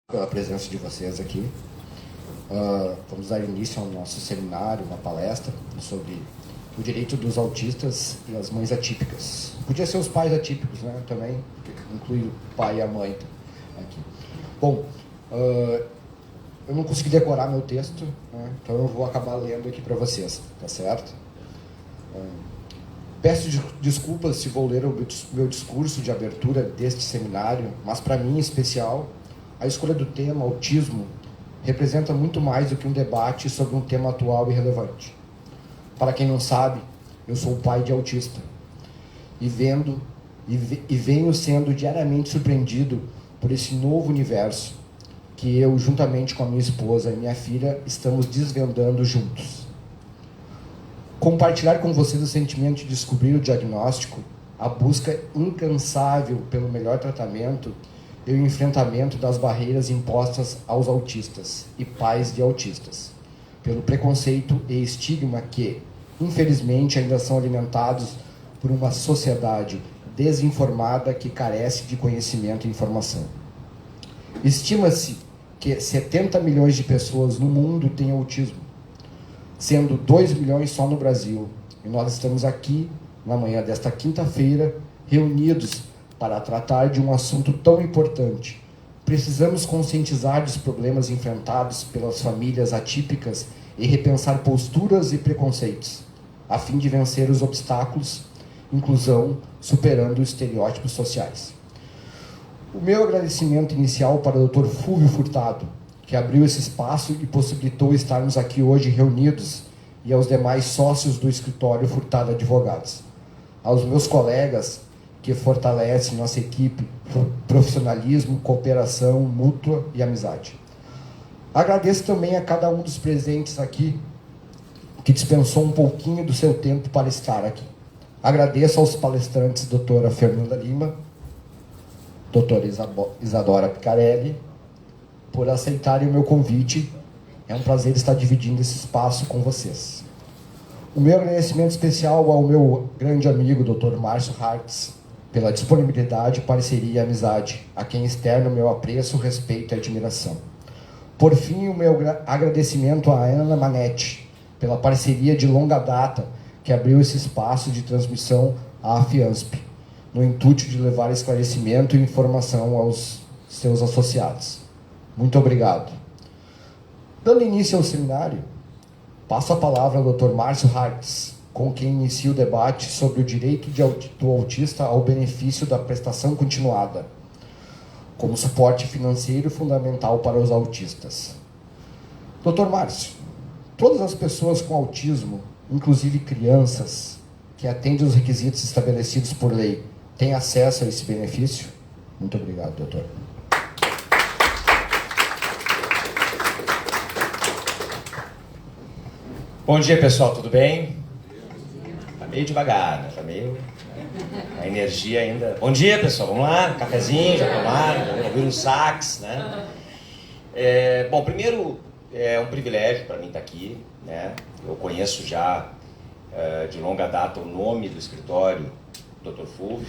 Pela presença de vocês aqui. Vamos dar início ao nosso seminário, uma palestra sobre o direito dos autistas e as mães atípicas. Podia ser os pais atípicos, né? Também, inclui o pai e a mãe aqui. Bom, eu não consegui decorar meu texto, né? Então eu vou acabar lendo aqui para vocês, tá certo? Peço desculpas se vou ler o meu discurso de abertura deste seminário, mas para mim, em especial, a escolha do tema autismo representa muito mais do que um debate sobre um tema atual e relevante. Para quem não sabe, eu sou pai de autista e venho sendo diariamente surpreendido por esse novo universo que eu, juntamente com a minha esposa e minha filha, estamos desvendando juntos. Compartilhar com vocês o sentimento de descobrir o diagnóstico, a busca incansável pelo melhor tratamento e o enfrentamento das barreiras impostas aos autistas e pais de autistas, pelo preconceito e estigma que, infelizmente, ainda são alimentados por uma sociedade desinformada que carece de conhecimento e informação. Estima-se que 70 milhões de pessoas no mundo têm autismo, sendo 2 milhões só no Brasil. E nós estamos aqui, na manhã desta quinta-feira, reunidos para tratar de um assunto tão importante. Precisamos conscientizar dos problemas enfrentados pelas famílias atípicas e repensar posturas e preconceitos, a fim de vencer os obstáculos, inclusão, superando os estereótipos sociais. O meu agradecimento inicial para o Dr. Fúvio Furtado, que abriu esse espaço e possibilitou estarmos aqui hoje reunidos, e aos demais sócios do escritório Furtado Advogados. Aos meus colegas, que fortalecem nossa equipe, profissionalismo, cooperação mútua e amizade. Agradeço também a cada um dos presentes aqui, que dispensou um pouquinho do seu tempo para estar aqui. Agradeço aos palestrantes doutora Fernanda Lima, doutora Isadora Picarelli, por aceitarem o meu convite. É um prazer estar dividindo esse espaço com vocês. O meu agradecimento especial ao meu grande amigo, Dr. Márcio Hartz, pela disponibilidade, parceria e amizade, a quem externo meu apreço, respeito e admiração. Por fim, o meu agradecimento à Ana Manetti, pela parceria de longa data que abriu esse espaço de transmissão à Fiansp, no intuito de levar esclarecimento e informação aos seus associados. Muito obrigado. Dando início ao seminário, passo a palavra ao Dr. Márcio Hartz, com quem inicia o debate sobre o direito do autista ao benefício da prestação continuada, como suporte financeiro fundamental para os autistas. Dr. Márcio, todas as pessoas com autismo, inclusive crianças, que atendem os requisitos estabelecidos por lei, têm acesso a esse benefício? Muito obrigado, doutor. Bom dia, pessoal, tudo bem? Tá meio devagar, né? Tá meio... A energia ainda... Bom dia, pessoal, vamos lá, cafezinho, já tomaram, já ouviram um sax, né? Bom, primeiro, é um privilégio para mim estar aqui, né? Eu conheço já de longa data o nome do escritório, Dr. Fúvio,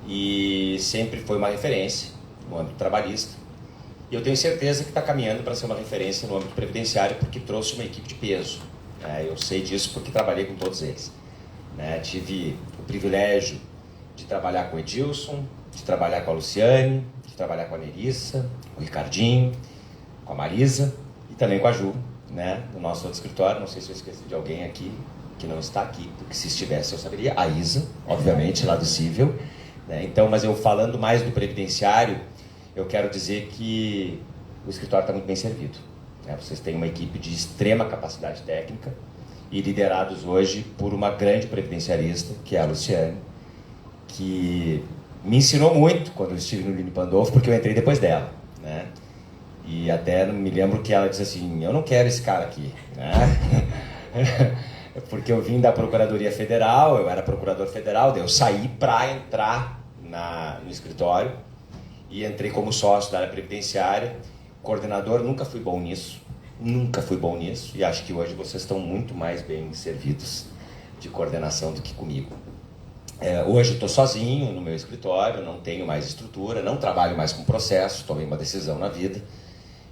e sempre foi uma referência no âmbito trabalhista. E eu tenho certeza que está caminhando para ser uma referência no âmbito previdenciário, porque trouxe uma equipe de peso. Eu sei disso porque trabalhei com todos eles. Tive o privilégio de trabalhar com o Edilson, de trabalhar com a Luciane, de trabalhar com a Nerissa, com o Ricardinho, com a Marisa e também com a Ju, no nosso outro escritório. Não sei se eu esqueci de alguém aqui que não está aqui, porque se estivesse eu saberia. A Isa, obviamente, lá do Cível. Então, mas eu falando mais do previdenciário, eu quero dizer que o escritório está muito bem servido. Vocês têm uma equipe de extrema capacidade técnica e liderados hoje por uma grande previdenciarista, que é a Luciane, que me ensinou muito quando eu estive no Lini Pandolfo, porque eu entrei depois dela. E até me lembro que ela disse assim, eu não quero esse cara aqui. Porque eu vim da Procuradoria Federal, eu era procurador federal, daí eu saí para entrar no escritório, e entrei como sócio da área previdenciária. Coordenador, nunca fui bom nisso, e acho que hoje vocês estão muito mais bem servidos de coordenação do que comigo. Hoje estou sozinho no meu escritório, não tenho mais estrutura, não trabalho mais com processo, tomei uma decisão na vida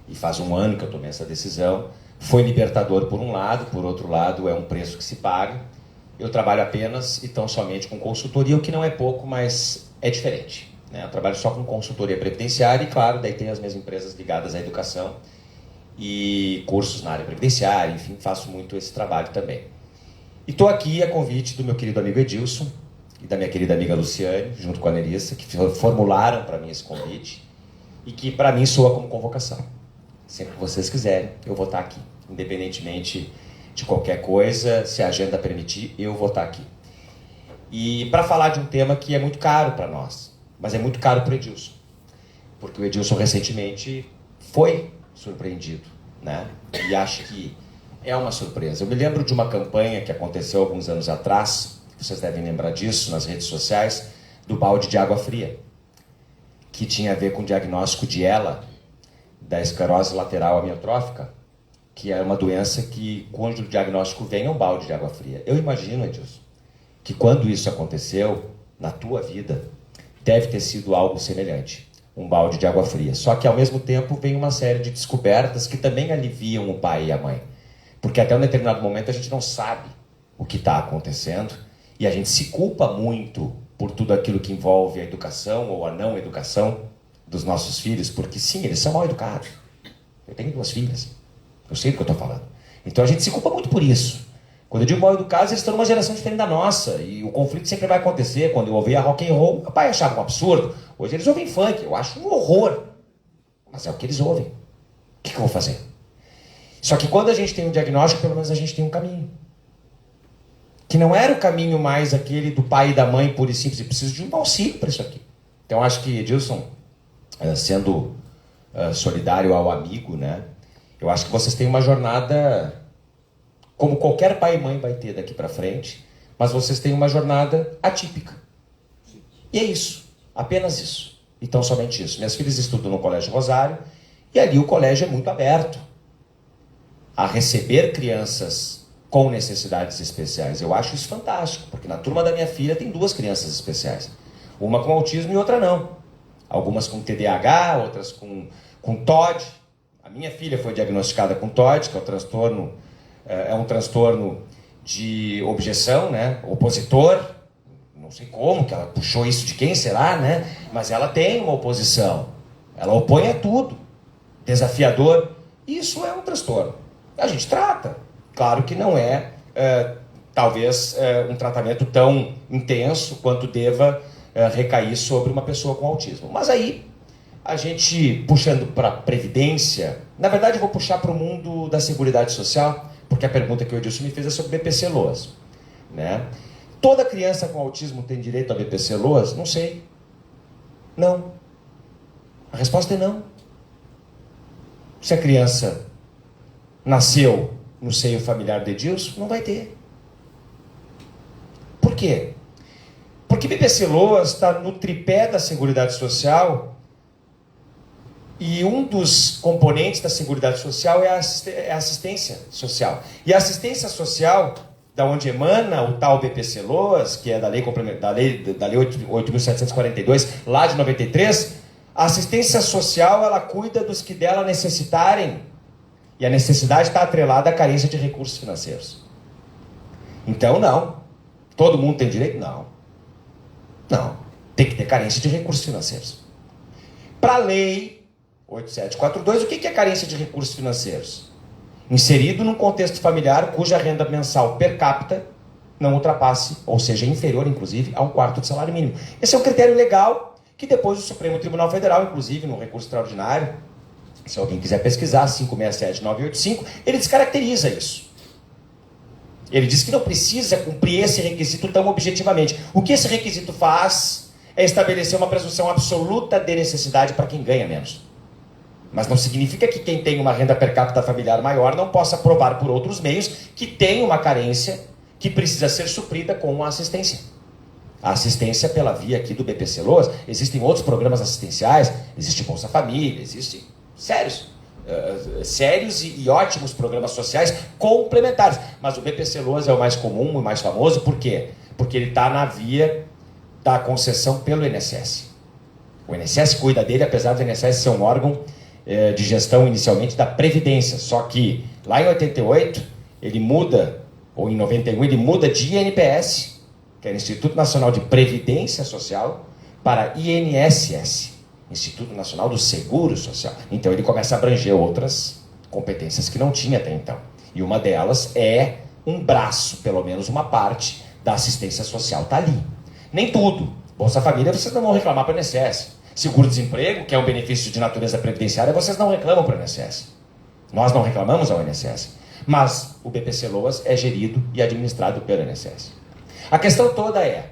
e faz um ano que eu tomei essa decisão. Foi libertador por um lado, por outro lado é um preço que se paga. Eu trabalho apenas e tão somente com consultoria, o que não é pouco, mas é diferente, né? Eu trabalho só com consultoria previdenciária e, claro, daí tem as minhas empresas ligadas à educação e cursos na área previdenciária, enfim, faço muito esse trabalho também. E estou aqui a convite do meu querido amigo Edilson e da minha querida amiga Luciane, junto com a Nerissa, que formularam para mim esse convite e que para mim soa como convocação. Sempre que vocês quiserem, eu vou estar aqui, independentemente de qualquer coisa, se a agenda permitir, eu vou estar aqui. E para falar de um tema que é muito caro para nós, mas é muito caro para o Edilson, porque o Edilson recentemente foi surpreendido, né? E acho que é uma surpresa. Eu me lembro de uma campanha que aconteceu alguns anos atrás, vocês devem lembrar disso nas redes sociais, do balde de água fria, que tinha a ver com o diagnóstico de ELA, da esclerose lateral amiotrófica, que é uma doença que, quando o diagnóstico vem, é um balde de água fria. Eu imagino, Edilson, que quando isso aconteceu na tua vida, deve ter sido algo semelhante, um balde de água fria. Só que, ao mesmo tempo, vem uma série de descobertas que também aliviam o pai e a mãe. Porque até um determinado momento a gente não sabe o que está acontecendo e a gente se culpa muito por tudo aquilo que envolve a educação ou a não educação dos nossos filhos, porque sim, eles são mal educados. Eu tenho 2 filhas. Eu sei do que eu estou falando. Então a gente se culpa muito por isso. Quando eu digo mal educados, eles estão numa geração diferente da nossa. E o conflito sempre vai acontecer. Quando eu ouvia rock and roll, meu pai achava um absurdo. Hoje eles ouvem funk. Eu acho um horror. Mas é o que eles ouvem. O que eu vou fazer? Só que quando a gente tem um diagnóstico, pelo menos a gente tem um caminho. Que não era o caminho mais aquele do pai e da mãe, pura e simples. Eu preciso de um auxílio para isso aqui. Então acho que, Edilson, sendo solidário ao amigo, né? Eu acho que vocês têm uma jornada, como qualquer pai e mãe vai ter daqui para frente, mas vocês têm uma jornada atípica. E é isso, apenas isso. Então, somente isso. Minhas filhas estudam no Colégio Rosário, e ali o colégio é muito aberto a receber crianças com necessidades especiais. Eu acho isso fantástico, porque na turma da minha filha tem 2 crianças especiais. Uma com autismo e outra não. Algumas com TDAH, outras com TOD. A minha filha foi diagnosticada com TOD, que é um transtorno de objeção, né? Opositor. Não sei como, que ela puxou isso de quem será, né? Mas ela tem uma oposição. Ela opõe a tudo. Desafiador. Isso é um transtorno. A gente trata. Claro que não é, talvez, um tratamento tão intenso quanto deva recair sobre uma pessoa com autismo. Mas aí, a gente puxando para a previdência, na verdade eu vou puxar para o mundo da Seguridade Social, porque a pergunta que o Edilson me fez é sobre BPC-LOAS, né? Toda criança com autismo tem direito a BPC-LOAS? Não sei. Não. A resposta é não. Se a criança nasceu no seio familiar de Edilson, não vai ter. Por quê? Porque BPC-LOAS está no tripé da Seguridade Social. E um dos componentes da Seguridade Social é a assistência social. E a assistência social, da onde emana o tal BPC-LOAS, que é da lei 8.742, lá de 93, a assistência social, ela cuida dos que dela necessitarem. E a necessidade está atrelada à carência de recursos financeiros. Então, não. Todo mundo tem direito? Não. Não. Tem que ter carência de recursos financeiros. Para a lei 8742, o que é carência de recursos financeiros? Inserido num contexto familiar cuja renda mensal per capita não ultrapasse, ou seja, inferior, inclusive, a 1/4 do salário mínimo. Esse é um critério legal que depois o Supremo Tribunal Federal, inclusive, num recurso extraordinário, se alguém quiser pesquisar, 567-985, ele descaracteriza isso. Ele diz que não precisa cumprir esse requisito tão objetivamente. O que esse requisito faz é estabelecer uma presunção absoluta de necessidade para quem ganha menos. Mas não significa que quem tem uma renda per capita familiar maior não possa provar por outros meios que tem uma carência que precisa ser suprida com a assistência. A assistência pela via aqui do BPC-LOAS, existem outros programas assistenciais, existe Bolsa Família, existem sérios e ótimos programas sociais complementares. Mas o BPC-LOAS é o mais comum e mais famoso, por quê? Porque ele está na via da concessão pelo INSS. O INSS cuida dele, apesar do INSS ser um órgão de gestão inicialmente da Previdência. Só que lá em 88 ele muda, ou em 91 ele muda de INPS, que era Instituto Nacional de Previdência Social, para INSS, Instituto Nacional do Seguro Social. Então ele começa a abranger outras competências que não tinha até então. E uma delas é um braço, pelo menos uma parte, da assistência social está ali. Nem tudo. Bolsa Família vocês não vão reclamar para o INSS. Seguro-desemprego, que é um benefício de natureza previdenciária, vocês não reclamam para o INSS. Nós não reclamamos ao INSS. Mas o BPC Loas é gerido e administrado pelo INSS. A questão toda é,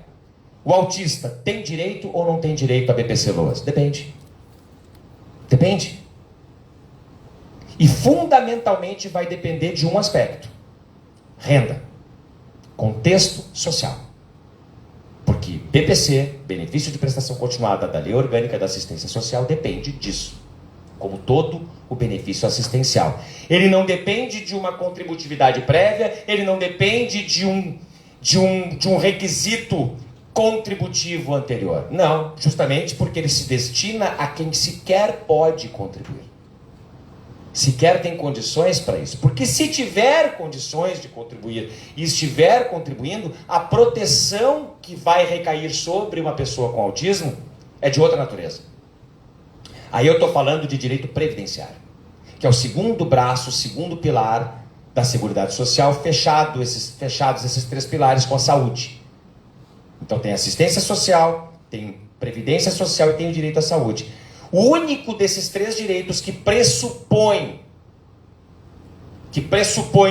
o autista tem direito ou não tem direito a BPC Loas? Depende. Depende. E fundamentalmente vai depender de um aspecto. Renda. Contexto social. Porque BPC, benefício de prestação continuada da Lei Orgânica da Assistência Social, depende disso. Como todo o benefício assistencial. Ele não depende de uma contributividade prévia, ele não depende de um requisito contributivo anterior. Não, justamente porque ele se destina a quem sequer pode contribuir. Sequer tem condições para isso. Porque se tiver condições de contribuir e estiver contribuindo, a proteção que vai recair sobre uma pessoa com autismo é de outra natureza. Aí eu estou falando de direito previdenciário, que é o segundo braço, o segundo pilar da Seguridade Social, fechados esses três pilares com a saúde. Então tem assistência social, tem previdência social e tem o direito à saúde. O único desses três direitos que pressupõe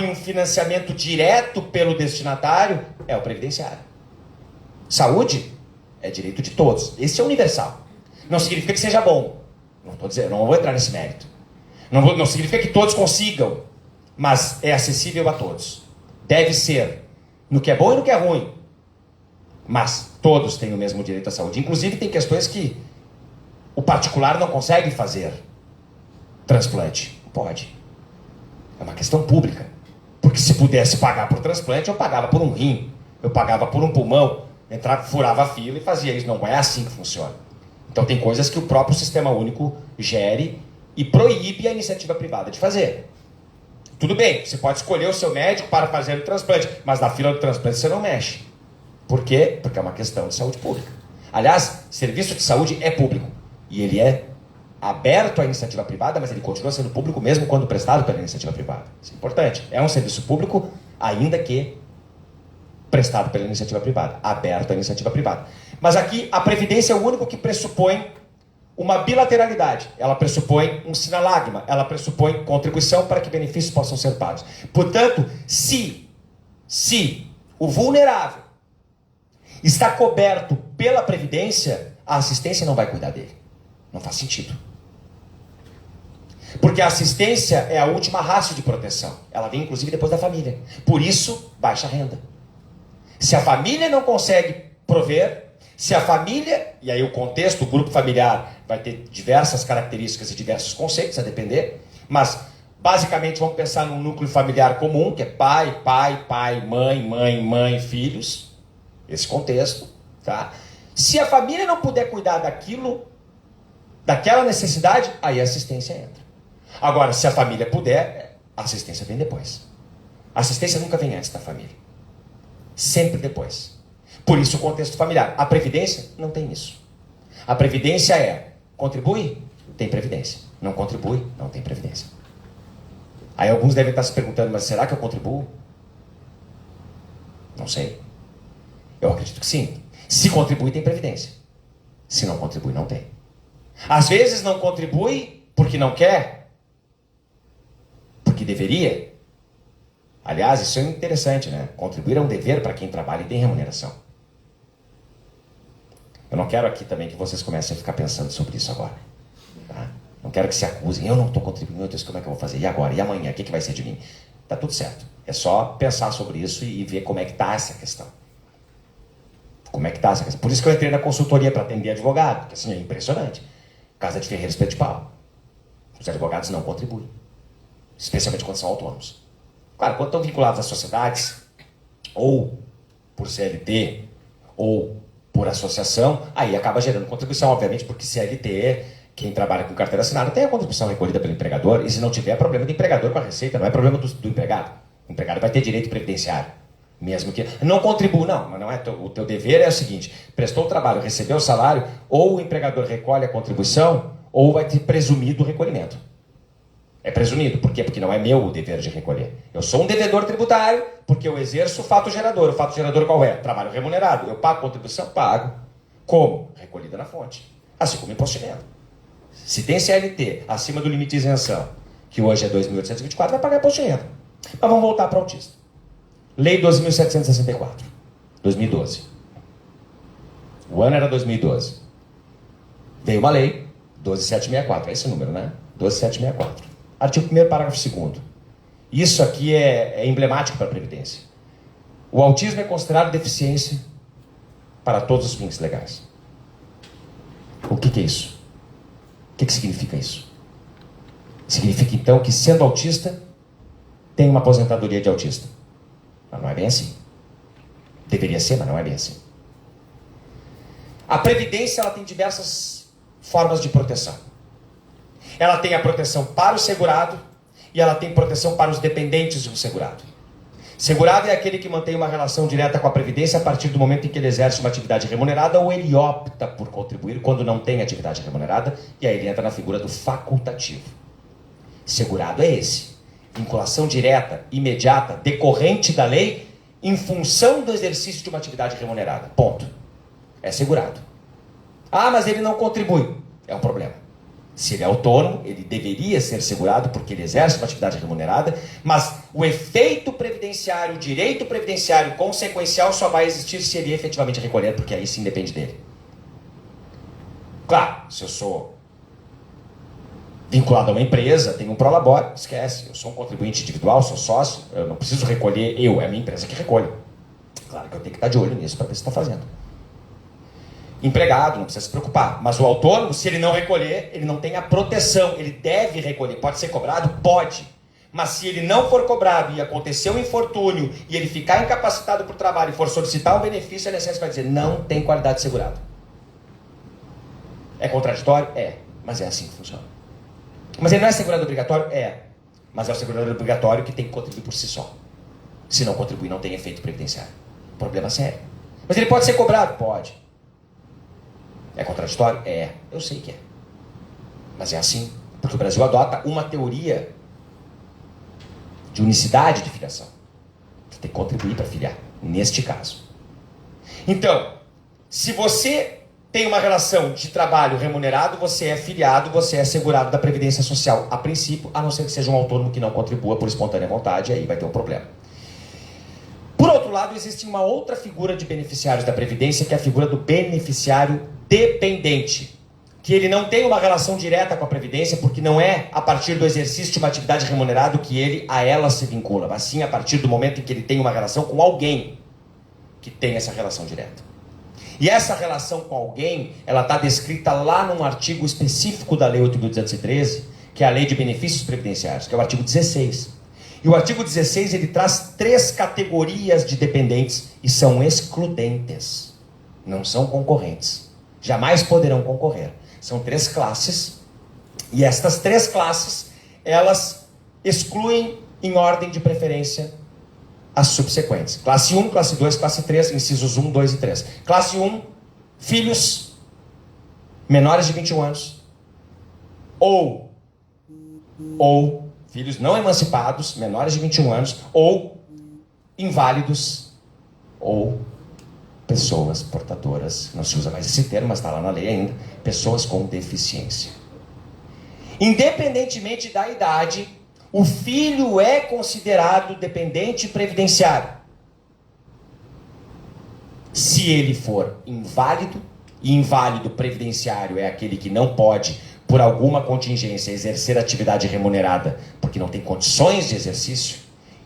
um financiamento direto pelo destinatário é o previdenciário. Saúde é direito de todos. Esse é universal. Não significa que seja bom. Não estou dizendo, não vou entrar nesse mérito. Não significa que todos consigam, mas é acessível a todos. Deve ser no que é bom e no que é ruim. Mas todos têm o mesmo direito à saúde. Inclusive tem questões que o particular não consegue fazer transplante. Pode. É uma questão pública. Porque se pudesse pagar por transplante, eu pagava por um rim, eu pagava por um pulmão, entrava, furava a fila e fazia isso. Não é assim que funciona. Então tem coisas que o próprio Sistema Único gere e proíbe a iniciativa privada de fazer. Tudo bem, você pode escolher o seu médico para fazer o transplante, mas na fila do transplante você não mexe. Por quê? Porque é uma questão de saúde pública. Aliás, serviço de saúde é público. E ele é aberto à iniciativa privada, mas ele continua sendo público mesmo quando prestado pela iniciativa privada. Isso é importante. É um serviço público, ainda que prestado pela iniciativa privada. Aberto à iniciativa privada. Mas aqui, a Previdência é o único que pressupõe uma bilateralidade. Ela pressupõe um sinalagma. Ela pressupõe contribuição para que benefícios possam ser pagos. Portanto, se o vulnerável está coberto pela Previdência, a assistência não vai cuidar dele. Não faz sentido. Porque a assistência é a última raça de proteção. Ela vem, inclusive, depois da família. Por isso, baixa renda. Se a família não consegue prover, se a família, e aí o contexto, o grupo familiar, vai ter diversas características e diversos conceitos, a depender, mas, basicamente, vamos pensar num núcleo familiar comum, que é pai, mãe, filhos. Esse contexto, tá? Se a família não puder cuidar daquela necessidade, aí a assistência entra. Agora, se a família puder, a assistência vem depois. A assistência nunca vem antes da família. Sempre depois. Por isso o contexto familiar. A Previdência não tem isso. A Previdência é, contribui? Tem Previdência. Não contribui? Não tem Previdência. Aí alguns devem estar se perguntando, mas será que eu contribuo? Não sei. Eu acredito que sim. Se contribui, tem Previdência. Se não contribui, não tem. Às vezes não contribui porque não quer, porque deveria. Aliás, isso é interessante, né? Contribuir é um dever para quem trabalha e tem remuneração. Eu não quero aqui também que vocês comecem a ficar pensando sobre isso agora. Tá? Não quero que se acusem. Eu não estou contribuindo, meu Deus, como é que eu vou fazer? E agora? E amanhã? O que vai ser de mim? Tá tudo certo. É só pensar sobre isso e ver como é que está essa questão. Como é que está essa questão? Por isso que eu entrei na consultoria para atender advogado, porque assim, é impressionante. Casa de ferreiro, espeto de pau. Os advogados não contribuem. Especialmente quando são autônomos. Claro, quando estão vinculados às sociedades, ou por CLT, ou por associação, aí acaba gerando contribuição, obviamente, porque CLT, quem trabalha com carteira assinada, tem a contribuição recolhida pelo empregador, e se não tiver, é problema do empregador com a receita, não é problema do empregado. O empregado vai ter direito previdenciário, mesmo que não contribua, não, mas não é o teu dever é o seguinte, prestou o trabalho, recebeu o salário, ou o empregador recolhe a contribuição, ou vai ter presumido o recolhimento. É presumido. Por quê? Porque não é meu o dever de recolher. Eu sou um devedor tributário porque eu exerço o fato gerador. O fato gerador qual é? Trabalho remunerado. Eu pago contribuição? Pago. Como? Recolhida na fonte. Assim como imposto de renda. Se tem CLT acima do limite de isenção, que hoje é 2.824, vai pagar imposto de renda. Mas vamos voltar para o autista. Lei 12.764, 2012. O ano era 2012. Veio uma lei, 12.764. É esse o número, né? 12.764. Artigo 1º, parágrafo 2º. Isso aqui é emblemático para a Previdência. O autismo é considerado deficiência para todos os fins legais. O que é isso? O que significa isso? Significa, então, que sendo autista, tem uma aposentadoria de autista. Mas não é bem assim. Deveria ser, mas não é bem assim. A Previdência ela tem diversas formas de proteção. Ela tem a proteção para o segurado e ela tem proteção para os dependentes do segurado. Segurado é aquele que mantém uma relação direta com a Previdência a partir do momento em que ele exerce uma atividade remunerada ou ele opta por contribuir quando não tem atividade remunerada, e aí ele entra na figura do facultativo. Segurado é esse. Vinculação direta, imediata, decorrente da lei em função do exercício de uma atividade remunerada. Ponto. É segurado. Ah, mas ele não contribui. É um problema. Se ele é autônomo, ele deveria ser segurado porque ele exerce uma atividade remunerada, mas o efeito previdenciário, o direito previdenciário consequencial só vai existir se ele efetivamente recolher, porque aí sim depende dele. Claro, se eu sou vinculado a uma empresa, tenho um prolabore, esquece, eu sou um contribuinte individual, sou sócio, eu não preciso recolher é a minha empresa que recolhe. Claro que eu tenho que estar de olho nisso para ver se está fazendo. Empregado, não precisa se preocupar. Mas o autônomo, se ele não recolher, ele não tem a proteção. Ele deve recolher. Pode ser cobrado? Pode. Mas se ele não for cobrado e acontecer um infortúnio e ele ficar incapacitado por trabalho e for solicitar um benefício, a INSS vai dizer, não tem qualidade segurada. É contraditório? É. Mas é assim que funciona. Mas ele não é segurado obrigatório? É. Mas é o segurado obrigatório que tem que contribuir por si só. Se não contribuir, não tem efeito previdenciário. Problema sério. Mas ele pode ser cobrado? Pode. É contraditório? É. Eu sei que é. Mas é assim. Porque o Brasil adota uma teoria de unicidade de filiação. Você tem que contribuir para filiar. Neste caso. Então, se você tem uma relação de trabalho remunerado, você é filiado, você é segurado da Previdência Social. A princípio, a não ser que seja um autônomo que não contribua por espontânea vontade, aí vai ter um problema. Por outro lado, existe uma outra figura de beneficiários da Previdência, que é a figura do beneficiário dependente, que ele não tem uma relação direta com a Previdência, porque não é a partir do exercício de uma atividade remunerada que ele a ela se vincula, mas sim a partir do momento em que ele tem uma relação com alguém que tem essa relação direta. E essa relação com alguém, ela está descrita lá num artigo específico da Lei 8.213, que é a Lei de Benefícios Previdenciários, que é o artigo 16. E o artigo 16, ele traz 3 categorias de dependentes e são excludentes, não são concorrentes. Jamais poderão concorrer. São 3 classes, e estas 3 classes, elas excluem em ordem de preferência as subsequentes. Classe 1, classe 2, classe 3, incisos 1, 2 e 3. Classe 1, filhos menores de 21 anos, ou filhos não emancipados, menores de 21 anos, ou inválidos, ou pessoas portadoras, não se usa mais esse termo, mas está lá na lei ainda, pessoas com deficiência. Independentemente da idade, o filho é considerado dependente previdenciário. Se ele for inválido, e inválido previdenciário é aquele que não pode, por alguma contingência, exercer atividade remunerada, porque não tem condições de exercício,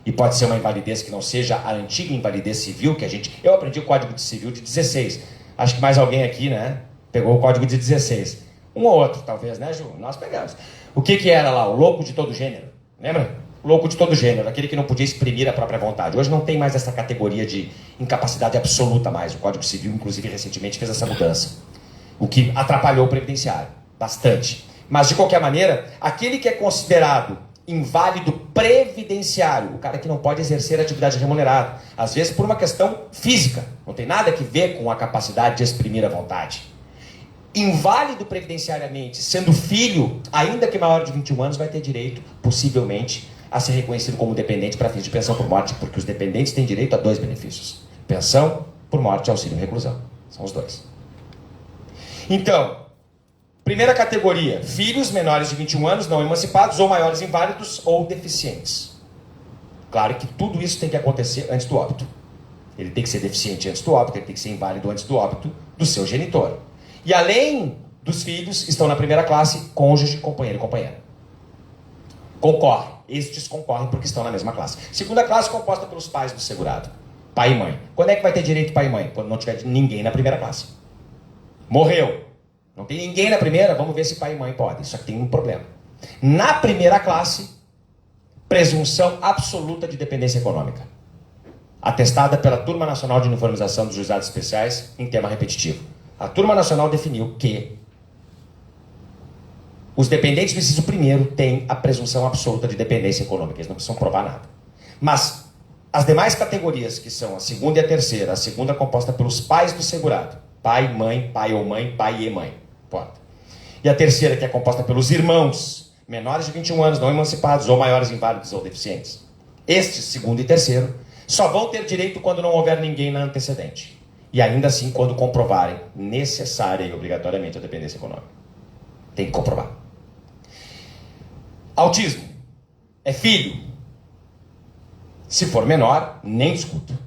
e pode ser uma invalidez que não seja a antiga invalidez civil, que eu aprendi o Código Civil de 16. Acho que mais alguém aqui, né, pegou o Código de 16. Um ou outro, talvez, né, Ju? Nós pegamos. O que era lá? O louco de todo gênero. Lembra? louco de todo gênero, aquele que não podia exprimir a própria vontade. Hoje não tem mais essa categoria de incapacidade absoluta mais. O Código Civil, inclusive, recentemente fez essa mudança. O que atrapalhou o previdenciário, bastante. Mas, de qualquer maneira, aquele que é considerado inválido previdenciário, o cara que não pode exercer atividade remunerada, às vezes por uma questão física, não tem nada a ver com a capacidade de exprimir a vontade. Inválido previdenciariamente, sendo filho, ainda que maior de 21 anos, vai ter direito, possivelmente, a ser reconhecido como dependente para fins de pensão por morte, porque os dependentes têm direito a 2 benefícios: pensão por morte e auxílio reclusão. São os 2. Então, primeira categoria, filhos menores de 21 anos, não emancipados, ou maiores inválidos ou deficientes. Claro que tudo isso tem que acontecer antes do óbito. Ele tem que ser deficiente antes do óbito, ele tem que ser inválido antes do óbito do seu genitor. E além dos filhos, estão na primeira classe cônjuge, companheiro e companheira. Concorre. Estes concorrem porque estão na mesma classe. Segunda classe composta pelos pais do segurado. Pai e mãe. Quando é que vai ter direito pai e mãe? Quando não tiver ninguém na primeira classe. Morreu. Não tem ninguém na primeira, vamos ver se pai e mãe podem. Só que tem um problema. Na primeira classe, presunção absoluta de dependência econômica. Atestada pela Turma Nacional de Uniformização dos Juizados Especiais em tema repetitivo. A Turma Nacional definiu que os dependentes do inciso primeiro têm a presunção absoluta de dependência econômica. Eles não precisam provar nada. Mas as demais categorias, que são a segunda e a terceira, a segunda composta pelos pais do segurado, pai ou mãe, pai e mãe, pode. E a terceira, que é composta pelos irmãos, menores de 21 anos, não emancipados, ou maiores inválidos ou deficientes. Estes, segundo e terceiro, só vão ter direito quando não houver ninguém na antecedente. E ainda assim, quando comprovarem necessária e obrigatoriamente a dependência econômica. Tem que comprovar. Autismo. É filho. Se for menor, nem discuto.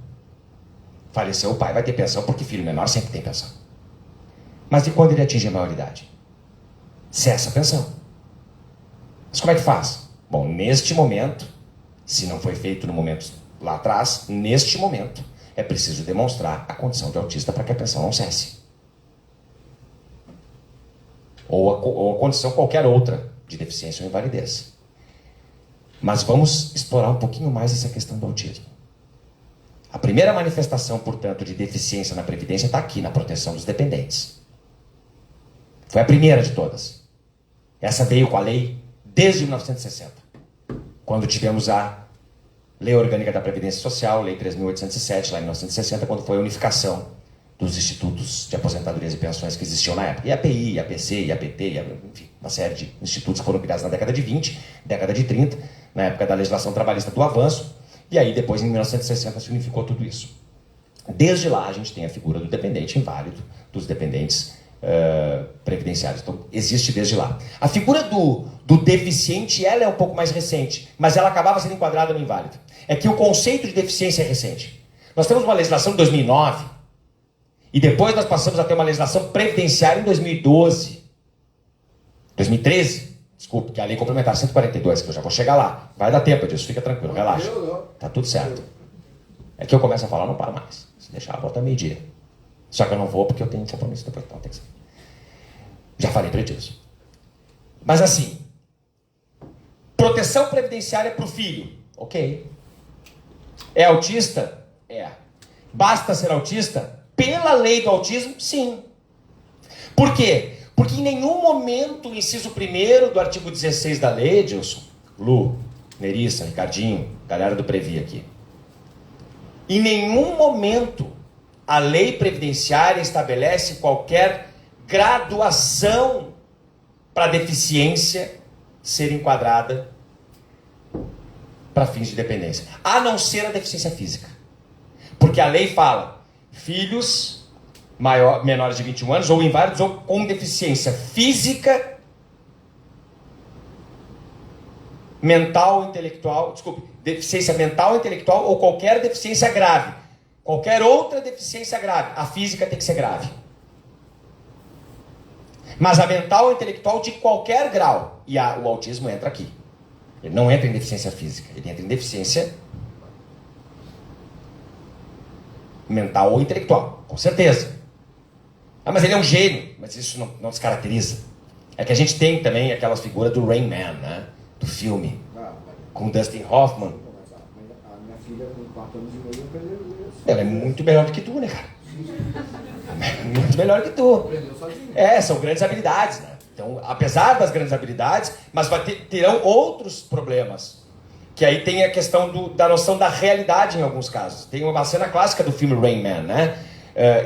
Faleceu o pai, vai ter pensão, porque filho menor sempre tem pensão. Mas e quando ele atinge a maioridade? Cessa a pensão. Mas como é que faz? Bom, neste momento, se não foi feito no momento lá atrás, neste momento, é preciso demonstrar a condição de autista para que a pensão não cesse. Ou a condição qualquer outra de deficiência ou invalidez. Mas vamos explorar um pouquinho mais essa questão do autismo. A primeira manifestação, portanto, de deficiência na Previdência está aqui, na proteção dos dependentes. Foi a primeira de todas. Essa veio com a lei desde 1960, quando tivemos a Lei Orgânica da Previdência Social, Lei 3.807, lá em 1960, quando foi a unificação dos institutos de aposentadorias e pensões que existiam na época. E a API, e a PC, e a PT, enfim, uma série de institutos que foram criados na década de 20, década de 30, na época da legislação trabalhista do avanço, e aí depois, em 1960, se unificou tudo isso. Desde lá, a gente tem a figura do dependente inválido, dos dependentes previdenciários. Então, existe desde lá. A figura do deficiente, ela é um pouco mais recente, mas ela acabava sendo enquadrada no inválido. É que o conceito de deficiência é recente. Nós temos uma legislação de 2009, e depois nós passamos a ter uma legislação previdenciária em 2012. 2013, desculpe, que é a lei complementar 142, que eu já vou chegar lá. Vai dar tempo disso, fica tranquilo, relaxa. Tá tudo certo. É que eu começo a falar, não paro mais. Se deixar, volta meio-dia. Só que eu não vou porque eu tenho um compromisso depois. Então, tem que ser. Já falei para disso. Mas assim, proteção previdenciária para o filho. Ok. É autista? É. Basta ser autista? Pela lei do autismo, sim. Por quê? Porque em nenhum momento o inciso 1º do artigo 16 da lei, Edilson, Lu, Nerissa, Ricardinho, galera do Previ aqui. Em nenhum momento a lei previdenciária estabelece qualquer graduação para deficiência ser enquadrada para fins de dependência. A não ser a deficiência física. Porque a lei fala, filhos menores de 21 anos ou inválidos ou com deficiência física, mental, intelectual, deficiência mental, intelectual ou qualquer deficiência grave. Qualquer outra deficiência grave. A física tem que ser grave. Mas a mental ou intelectual de qualquer grau. E o autismo entra aqui. Ele não entra em deficiência física. Ele entra em deficiência mental ou intelectual. Com certeza. Mas ele é um gênio. Mas isso não descaracteriza. É que a gente tem também aquela figura do Rain Man, né? Do filme. com Dustin Hoffman. A minha filha com 4 anos e meio aprendeu isso. Ela é muito melhor do que tu, né, cara? Muito melhor que tu. Aprendeu sozinho. São grandes habilidades, né? Então, apesar das grandes habilidades, mas terão outros problemas. Que aí tem a questão da noção da realidade em alguns casos. Tem uma cena clássica do filme Rain Man, né?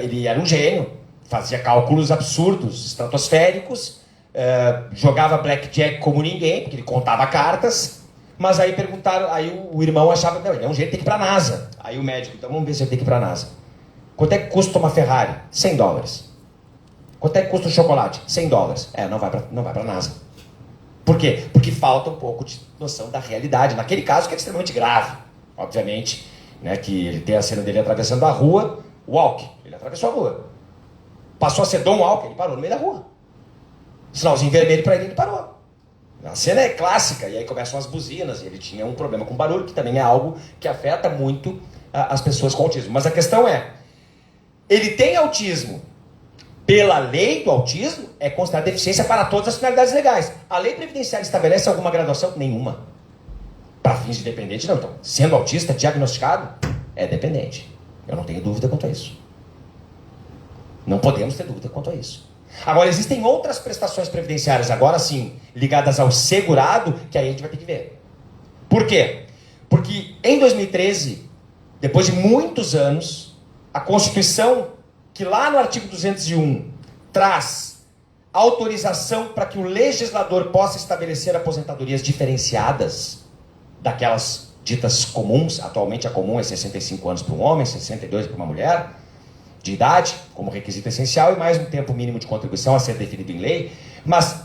Ele era um gênio, fazia cálculos absurdos, estratosféricos, jogava blackjack como ninguém, porque ele contava cartas, mas aí perguntaram, aí o irmão achava, não, ele é um gênio, tem que ir pra NASA. Aí o médico, então vamos ver se ele tem que ir pra NASA. Quanto é que custa uma Ferrari? $100. Quanto é que custa um chocolate? $100. Não vai pra NASA. Por quê? Porque falta um pouco de noção da realidade. Naquele caso que é extremamente grave, obviamente, né, que ele tem a cena dele atravessando a rua, walk, ele atravessou a rua. Passou a ser Don Walk, ele parou no meio da rua. Sinalzinho vermelho para ele parou. A cena é clássica, e aí começam as buzinas, e ele tinha um problema com barulho, que também é algo que afeta muito as pessoas com autismo. Mas a questão é, ele tem autismo. Pela lei do autismo, é considerada deficiência para todas as finalidades legais. A lei previdenciária estabelece alguma graduação? Nenhuma. Para fins de dependente, não. Então, sendo autista diagnosticado, é dependente. Eu não tenho dúvida quanto a isso. Não podemos ter dúvida quanto a isso. Agora, existem outras prestações previdenciárias, agora sim, ligadas ao segurado, que aí a gente vai ter que ver. Por quê? Porque em 2013, depois de muitos anos, a Constituição, que lá no artigo 201 traz autorização para que o legislador possa estabelecer aposentadorias diferenciadas daquelas ditas comuns. Atualmente a comum é 65 anos para um homem, 62 para uma mulher, de idade, como requisito essencial, e mais um tempo mínimo de contribuição a ser definido em lei. Mas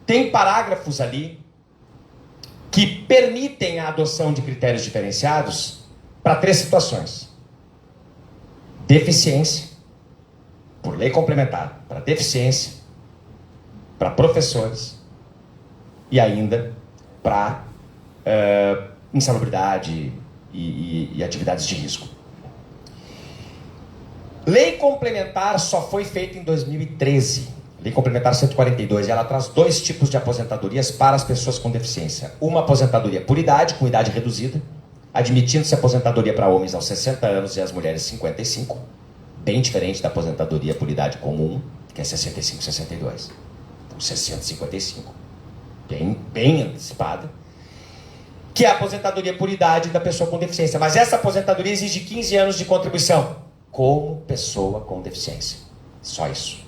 tem parágrafos ali que permitem a adoção de critérios diferenciados para 3 situações. Deficiência, por lei complementar, para deficiência, para professores e ainda para insalubridade e atividades de risco. Lei complementar só foi feita em 2013, Lei complementar 142, e ela traz 2 tipos de aposentadorias para as pessoas com deficiência. Uma aposentadoria por idade, com idade reduzida, admitindo-se aposentadoria para homens aos 60 anos e as mulheres 55, bem diferente da aposentadoria por idade comum, que é 65, 62. Então, 60, 55. Bem antecipada. Que é a aposentadoria por idade da pessoa com deficiência. Mas essa aposentadoria exige 15 anos de contribuição, como pessoa com deficiência. Só isso.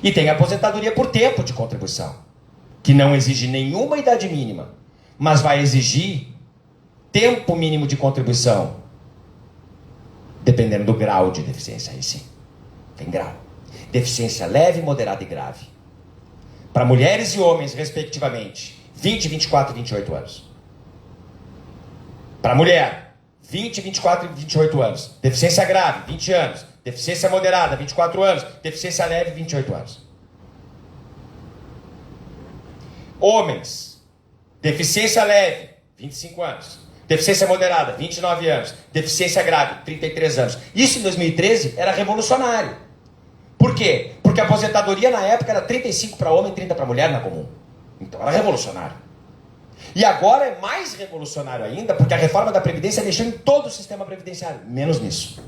E tem a aposentadoria por tempo de contribuição, que não exige nenhuma idade mínima, mas vai exigir tempo mínimo de contribuição, dependendo do grau de deficiência. Aí sim, tem grau. Deficiência leve, moderada e grave. Para mulheres e homens, respectivamente, 20, 24 e 28 anos. Para mulher, 20, 24 e 28 anos. Deficiência grave, 20 anos. Deficiência moderada, 24 anos. Deficiência leve, 28 anos. Homens, deficiência leve, 25 anos. Deficiência moderada, 29 anos. Deficiência grave, 33 anos. Isso em 2013 era revolucionário. Por quê? Porque a aposentadoria na época era 35 para homem e 30 para mulher na comum. Então era revolucionário. E agora é mais revolucionário ainda, porque a reforma da Previdência mexeu em todo o sistema previdenciário, menos nisso.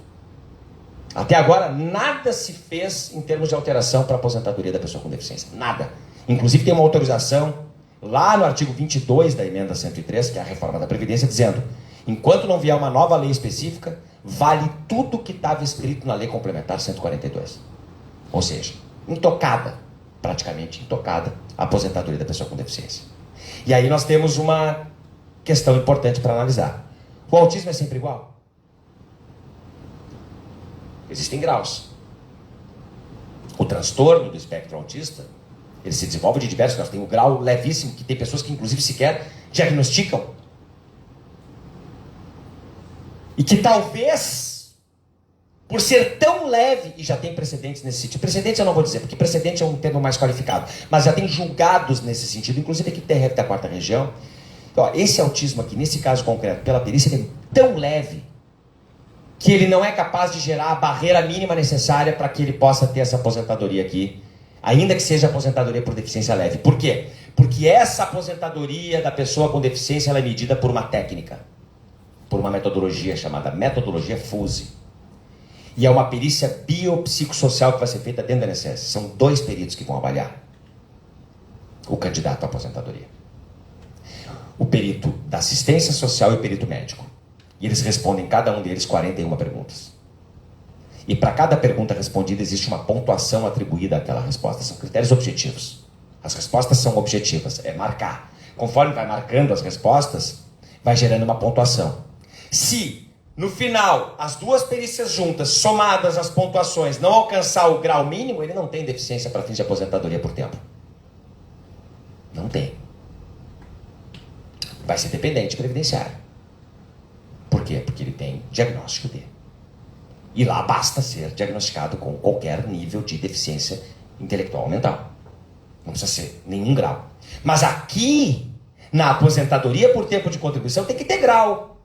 Até agora, nada se fez em termos de alteração para a aposentadoria da pessoa com deficiência. Nada. Inclusive tem uma autorização lá no artigo 22 da emenda 103, que é a reforma da Previdência, dizendo: enquanto não vier uma nova lei específica, vale tudo que estava escrito na lei complementar 142. Ou seja, intocada, praticamente intocada, a aposentadoria da pessoa com deficiência. E aí nós temos uma questão importante para analisar. O autismo é sempre igual? Existem graus. O transtorno do espectro autista, ele se desenvolve de diversos graus. Tem um grau levíssimo, que tem pessoas que inclusive sequer diagnosticam. E que talvez, por ser tão leve, e já tem precedentes nesse sentido. Precedentes eu não vou dizer, porque precedente é um termo mais qualificado. Mas já tem julgados nesse sentido, inclusive aqui do TRF da 4ª Região. Então, esse autismo aqui, nesse caso concreto, pela perícia, ele é tão leve que ele não é capaz de gerar a barreira mínima necessária para que ele possa ter essa aposentadoria aqui Ainda que seja aposentadoria por deficiência leve. Por quê? Porque essa aposentadoria da pessoa com deficiência ela é medida por uma técnica, por uma metodologia chamada metodologia FUSE. E é uma perícia biopsicossocial que vai ser feita dentro da INSS. São 2 peritos que vão avaliar o candidato à aposentadoria. O perito da assistência social e o perito médico. E eles respondem, cada um deles, 41 perguntas. E para cada pergunta respondida existe uma pontuação atribuída àquela resposta. São critérios objetivos. As respostas são objetivas, é marcar. Conforme vai marcando as respostas, vai gerando uma pontuação. Se, no final, as 2 perícias juntas, somadas as pontuações, não alcançar o grau mínimo, ele não tem deficiência para fins de aposentadoria por tempo. Não tem. Vai ser dependente previdenciário. Por quê? Porque ele tem diagnóstico D. E lá basta ser diagnosticado com qualquer nível de deficiência intelectual ou mental. Não precisa ser nenhum grau. Mas aqui, na aposentadoria por tempo de contribuição, tem que ter grau.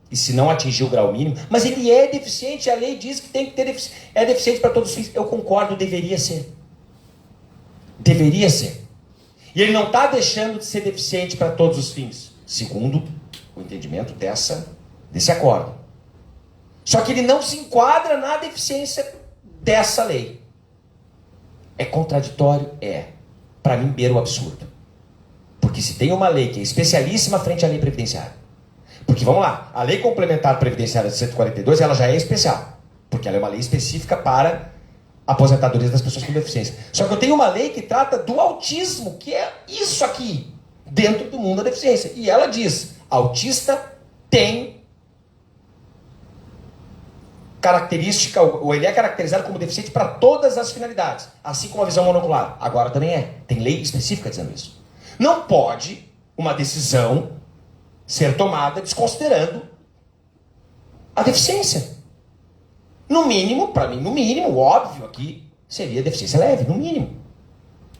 E se não atingir o grau mínimo... Mas ele é deficiente, a lei diz que tem que ter é deficiente para todos os fins. Eu concordo, deveria ser. Deveria ser. E ele não está deixando de ser deficiente para todos os fins, segundo o entendimento desse acordo. Só que ele não se enquadra na deficiência dessa lei. É contraditório? É. Para mim, beira o absurdo. Porque se tem uma lei que é especialíssima frente à lei previdenciária. Porque, vamos lá, a lei complementar previdenciária de 142, ela já é especial. Porque ela é uma lei específica para aposentadorias das pessoas com deficiência. Só que eu tenho uma lei que trata do autismo, que é isso aqui, dentro do mundo da deficiência. E ela diz, autista tem característica, ou ele é caracterizado como deficiente para todas as finalidades, assim como a visão monocular. Agora também é. Tem lei específica dizendo isso. Não pode uma decisão ser tomada desconsiderando a deficiência. No mínimo, para mim, no mínimo, óbvio aqui, seria deficiência leve, no mínimo.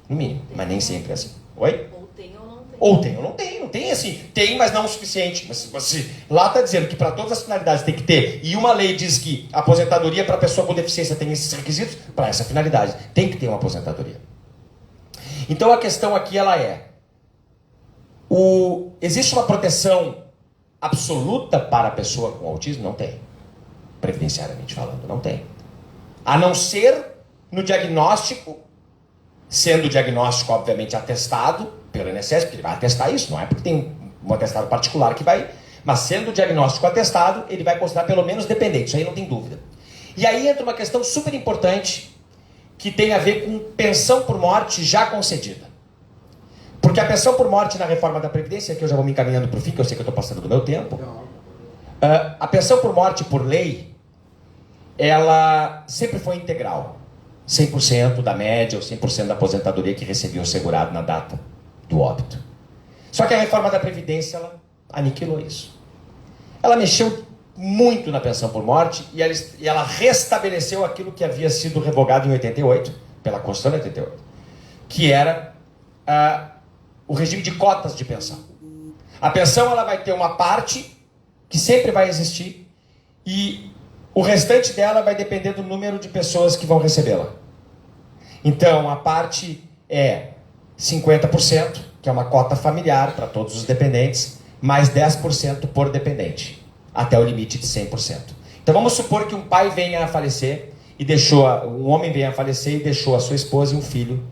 No mínimo, mas nem sempre é assim. Oi? Ou tem ou não tem. Ou tem ou não tem. Não tem assim, tem, mas não o suficiente. Mas se lá está dizendo que para todas as finalidades tem que ter, e uma lei diz que a aposentadoria para pessoa com deficiência tem esses requisitos, para essa finalidade tem que ter uma aposentadoria. Então a questão aqui ela é, existe uma proteção absoluta para a pessoa com autismo? Não tem. Previdenciariamente falando, não tem. A não ser no diagnóstico, sendo o diagnóstico, obviamente, atestado pelo INSS, porque ele vai atestar isso, não é porque tem um atestado particular que vai, mas sendo o diagnóstico atestado, ele vai considerar pelo menos dependente, isso aí não tem dúvida. E aí entra uma questão super importante, que tem a ver com pensão por morte já concedida. Porque a pensão por morte na reforma da Previdência, que eu já vou me encaminhando para o fim, que eu sei que eu estou passando do meu tempo, a pensão por morte por lei, ela sempre foi integral. 100% da média ou 100% da aposentadoria que recebia o segurado na data do óbito. Só que a reforma da Previdência, ela aniquilou isso. Ela mexeu muito na pensão por morte e ela restabeleceu aquilo que havia sido revogado em 88, pela Constituição de 88, que era o regime de cotas de pensão. A pensão ela vai ter uma parte que sempre vai existir e o restante dela vai depender do número de pessoas que vão recebê-la. Então, a parte é 50%, que é uma cota familiar para todos os dependentes, mais 10% por dependente, até o limite de 100%. Então, vamos supor que um pai venha a falecer e um homem venha a falecer e deixou a sua esposa e um filho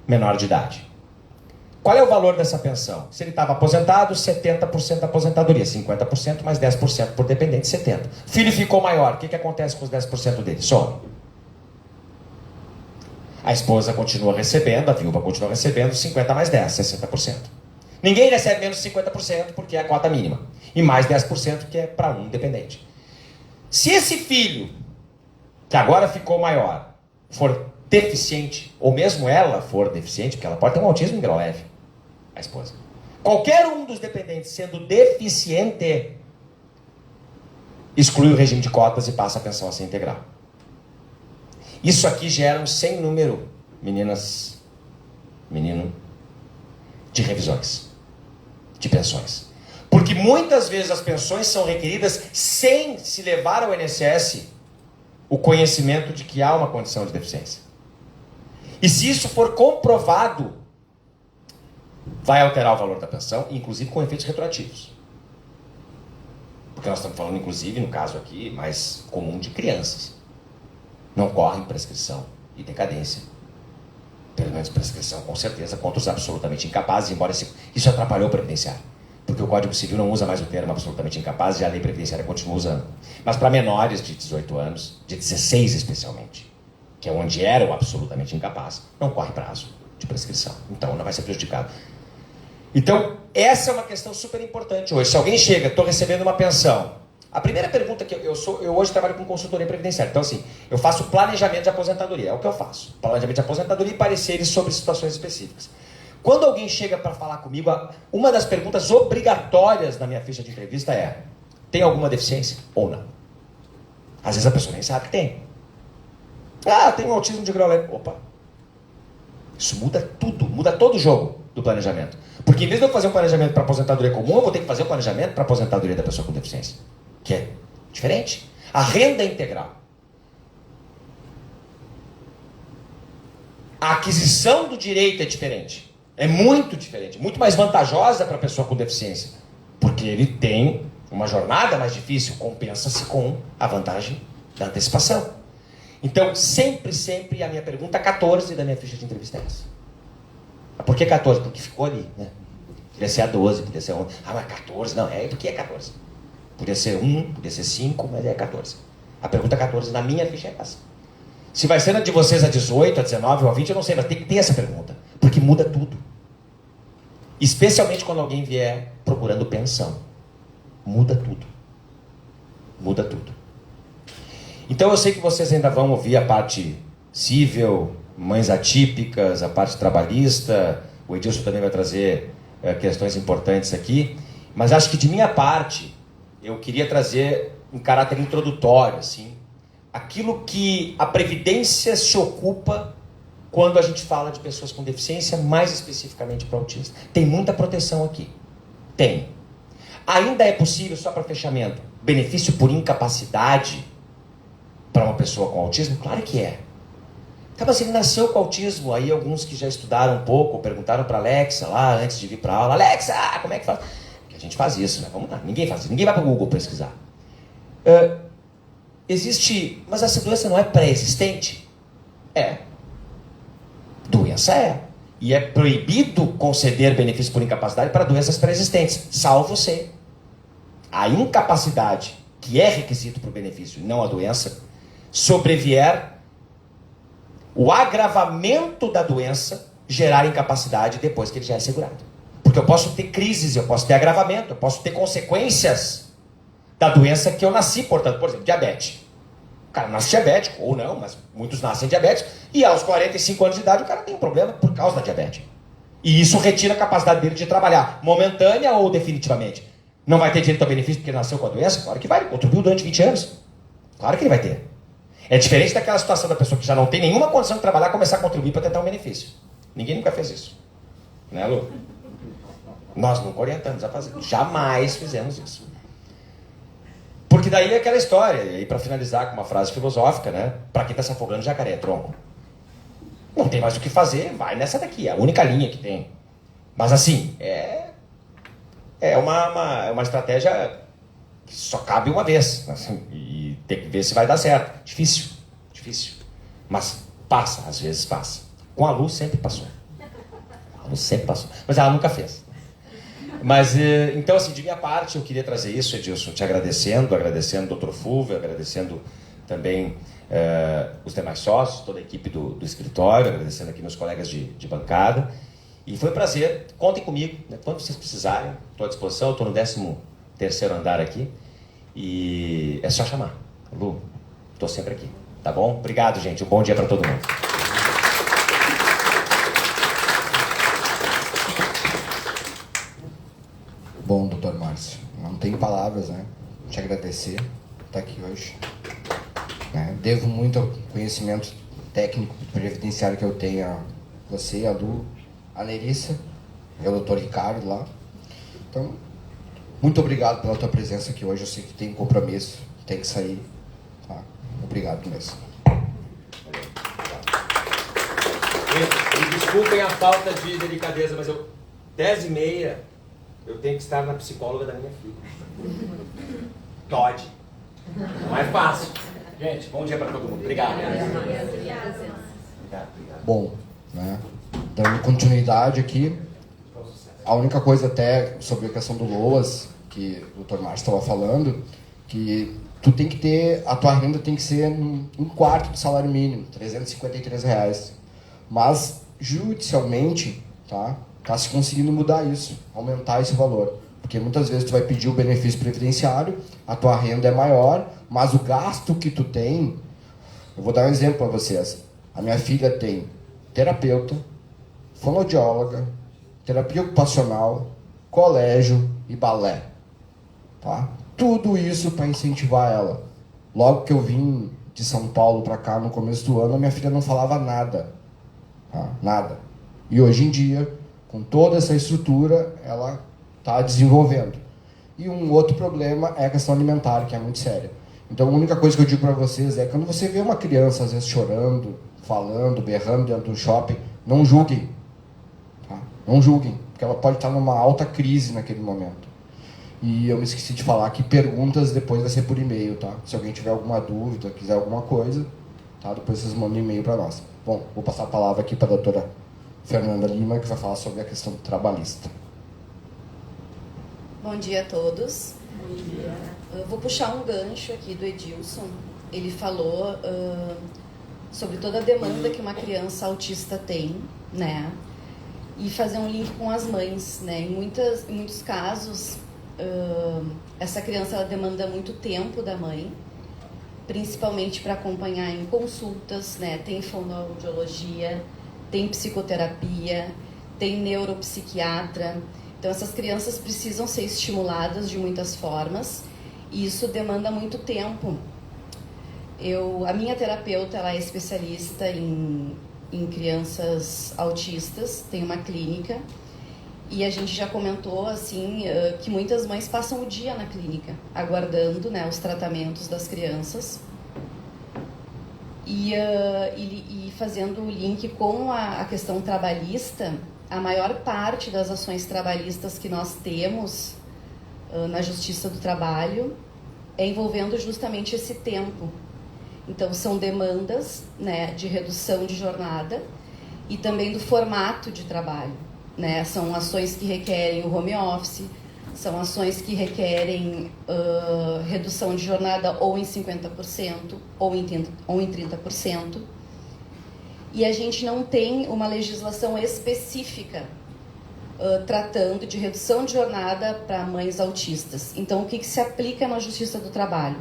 menor de idade. Qual é o valor dessa pensão? Se ele estava aposentado, 70% da aposentadoria, 50% mais 10% por dependente, 70%. O filho ficou maior, o que acontece com os 10% dele? Some. A esposa continua recebendo, a viúva continua recebendo 50 mais 10, 60%. Ninguém recebe menos de 50% porque é a cota mínima. E mais 10% que é para um dependente. Se esse filho, que agora ficou maior, for deficiente, ou mesmo ela for deficiente, porque ela pode ter um autismo em grau leve, a esposa. Qualquer um dos dependentes sendo deficiente, exclui o regime de cotas e passa a pensão a ser integral. Isso aqui gera um sem número, meninas, menino, de revisões, de pensões. Porque muitas vezes as pensões são requeridas sem se levar ao INSS o conhecimento de que há uma condição de deficiência. E se isso for comprovado, vai alterar o valor da pensão, inclusive com efeitos retroativos. Porque nós estamos falando, inclusive, no caso aqui, mais comum de crianças. Não correm prescrição e decadência. Pelo menos prescrição, com certeza, contra os absolutamente incapazes, embora isso atrapalhou o previdenciário. Porque o Código Civil não usa mais o termo absolutamente incapaz e a lei previdenciária continua usando. Mas para menores de 18 anos, de 16 especialmente, que é onde era o absolutamente incapaz, não corre prazo de prescrição. Então não vai ser prejudicado. Então, essa é uma questão super importante hoje. Se alguém chega, estou recebendo uma pensão. A primeira pergunta que eu hoje trabalho com consultoria previdenciária. Então, assim, eu faço planejamento de aposentadoria. É o que eu faço. Planejamento de aposentadoria e pareceres sobre situações específicas. Quando alguém chega para falar comigo, uma das perguntas obrigatórias na minha ficha de entrevista é: tem alguma deficiência ou não? Às vezes a pessoa nem sabe que tem. Ah, tem um autismo de grau leve. Opa. Isso muda tudo, muda todo o jogo do planejamento. Porque em vez de eu fazer um planejamento para aposentadoria comum, eu vou ter que fazer um planejamento para aposentadoria da pessoa com deficiência. Que é diferente. A renda integral. A aquisição do direito é diferente. É muito diferente, muito mais vantajosa para a pessoa com deficiência. Porque ele tem uma jornada mais difícil, compensa-se com a vantagem da antecipação. Então, sempre a minha pergunta 14 da minha ficha de entrevista é essa. Por que 14? Porque ficou ali, né? Podia ser a 12, podia ser a 11. Ah, mas 14? Não, porque é 14. Podia ser 1, podia ser 5, mas é 14. A pergunta 14 na minha ficha é essa. Se vai ser na de vocês a 18, a 19 ou a 20, eu não sei, mas tem que ter essa pergunta. Porque muda tudo. Especialmente quando alguém vier procurando pensão. Muda tudo. Muda tudo. Então eu sei que vocês ainda vão ouvir a parte civil, mães atípicas, a parte trabalhista. O Edilson também vai trazer questões importantes aqui. Mas acho que de minha parte, eu queria trazer em caráter introdutório, assim, aquilo que a Previdência se ocupa quando a gente fala de pessoas com deficiência, mais especificamente para autistas. Tem muita proteção aqui. Tem. Ainda é possível, só para fechamento, benefício por incapacidade para uma pessoa com autismo? Claro que é. Tá, mas ele nasceu com autismo. Aí alguns que já estudaram um pouco, perguntaram para a Alexa lá, antes de vir para a aula: Alexa, como é que faz? Porque a gente faz isso, né? Vamos lá, ninguém faz isso. Ninguém vai para o Google pesquisar. Existe... Mas essa doença não é pré-existente? É. Doença é. E é proibido conceder benefício por incapacidade para doenças pré-existentes, salvo se a incapacidade, que é requisito para o benefício e não a doença, sobrevier o agravamento da doença gerar incapacidade depois que ele já é segurado. Porque eu posso ter crises, eu posso ter agravamento, eu posso ter consequências da doença que eu nasci, portanto, por exemplo, diabetes. O cara nasce diabético, ou não, mas muitos nascem diabéticos, e aos 45 anos de idade o cara tem um problema por causa da diabetes. E isso retira a capacidade dele de trabalhar, momentânea ou definitivamente. Não vai ter direito ao benefício porque nasceu com a doença? Claro que vai, ele contribuiu durante 20 anos. Claro que ele vai ter. É diferente daquela situação da pessoa que já não tem nenhuma condição de trabalhar, começar a contribuir para tentar um benefício. Ninguém nunca fez isso. Né, Lu? Nós nunca orientamos a fazer. Jamais fizemos isso. Porque daí é aquela história, e aí para finalizar com uma frase filosófica, né? Para quem está se afogando, jacaré é tronco. Não tem mais o que fazer, vai nessa daqui, é a única linha que tem. Mas assim, é uma estratégia que só cabe uma vez, assim, e tem que ver se vai dar certo. Difícil. Mas passa, às vezes passa. Com a Lu sempre passou. A Lu sempre passou, mas ela nunca fez. Mas, então, assim, de minha parte, eu queria trazer isso, Edilson, te agradecendo o Dr. Fulvio, agradecendo também os demais sócios, toda a equipe do escritório, agradecendo aqui meus colegas de bancada. E foi um prazer, contem comigo, né? Quando vocês precisarem, estou à disposição, estou no 13º andar aqui. E é só chamar. Lu, estou sempre aqui, tá bom? Obrigado, gente, um bom dia para todo mundo. Bom, doutor Márcio, não tenho palavras, né? Te agradecer por estar aqui hoje. Né? Devo muito ao conhecimento técnico previdenciário que eu tenho a você, a Lu, a Nerissa e ao doutor Ricardo lá. Então, muito obrigado pela tua presença aqui hoje. Eu sei que tem um compromisso, tem que sair. Tá? Obrigado mesmo. Gente, me desculpem a falta de delicadeza, mas 10h30, eu tenho que estar na psicóloga da minha filha. Todd. Não é fácil. Gente, bom dia para todo mundo. Obrigado. Obrigado. Bom, né? Dando continuidade aqui, a única coisa até sobre a questão do LOAS, que o Dr. Márcio estava falando, que tu tem que ter, a tua renda tem que ser um quarto do salário mínimo, R$353. Mas, judicialmente, tá se conseguindo mudar isso, aumentar esse valor. Porque muitas vezes tu vai pedir o benefício previdenciário, a tua renda é maior, mas o gasto que tu tem... Eu vou dar um exemplo para vocês. A minha filha tem terapeuta, fonoaudióloga, terapia ocupacional, colégio e balé. Tá? Tudo isso para incentivar ela. Logo que eu vim de São Paulo para cá no começo do ano, a minha filha não falava nada. Tá? Nada. E hoje em dia, com toda essa estrutura, ela está desenvolvendo. E um outro problema é a questão alimentar, que é muito séria. Então, a única coisa que eu digo para vocês é que quando você vê uma criança, às vezes, chorando, falando, berrando dentro do shopping, não julguem. Tá? Não julguem, porque ela pode estar numa alta crise naquele momento. E eu me esqueci de falar que perguntas depois vai ser por e-mail, tá? Se alguém tiver alguma dúvida, quiser alguma coisa, tá? Depois vocês mandam e-mail para nós. Bom, vou passar a palavra aqui para a doutora Fernanda Lima, que vai falar sobre a questão trabalhista. Bom dia a todos. Bom dia. Eu vou puxar um gancho aqui do Edilson. Ele falou sobre toda a demanda que uma criança autista tem, né? E fazer um link com as mães, né? Em muitos casos, essa criança ela demanda muito tempo da mãe, principalmente para acompanhar em consultas, né? Tem fonoaudiologia, tem psicoterapia, tem neuropsiquiatra. Então, essas crianças precisam ser estimuladas de muitas formas e isso demanda muito tempo. A minha terapeuta ela é especialista em crianças autistas, tem uma clínica e a gente já comentou assim que muitas mães passam o dia na clínica aguardando, né, os tratamentos das crianças e fazendo o link com a questão trabalhista. A maior parte das ações trabalhistas que nós temos na Justiça do Trabalho é envolvendo justamente esse tempo. Então, são demandas, né, de redução de jornada e também do formato de trabalho, né? São ações que requerem o home office, são ações que requerem redução de jornada ou em 50% ou em 30%. E a gente não tem uma legislação específica tratando de redução de jornada para mães autistas. Então, o que se aplica na Justiça do Trabalho?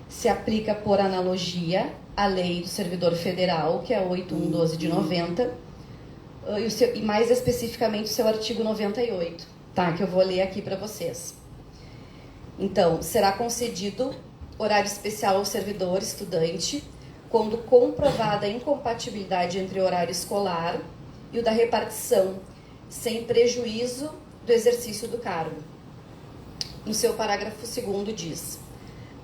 Se aplica por analogia à lei do servidor federal, que é 8.112 de 90, e mais especificamente o seu artigo 98, tá? Que eu vou ler aqui para vocês. Então, será concedido horário especial ao servidor estudante quando comprovada a incompatibilidade entre o horário escolar e o da repartição, sem prejuízo do exercício do cargo. No seu parágrafo 2º diz: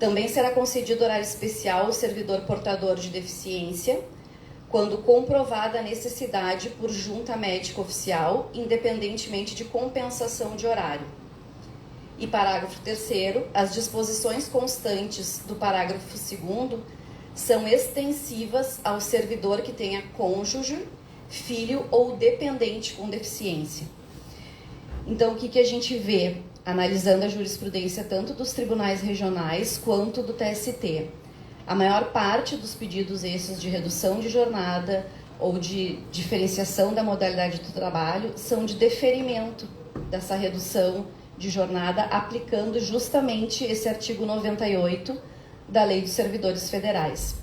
também será concedido horário especial ao servidor portador de deficiência, quando comprovada a necessidade por junta médica oficial, independentemente de compensação de horário. E parágrafo 3º, as disposições constantes do parágrafo 2º são extensivas ao servidor que tenha cônjuge, filho ou dependente com deficiência. Então, o que a gente vê, analisando a jurisprudência tanto dos tribunais regionais quanto do TST? A maior parte dos pedidos esses de redução de jornada ou de diferenciação da modalidade do trabalho são de deferimento dessa redução de jornada, aplicando justamente esse artigo 98 da Lei dos Servidores Federais.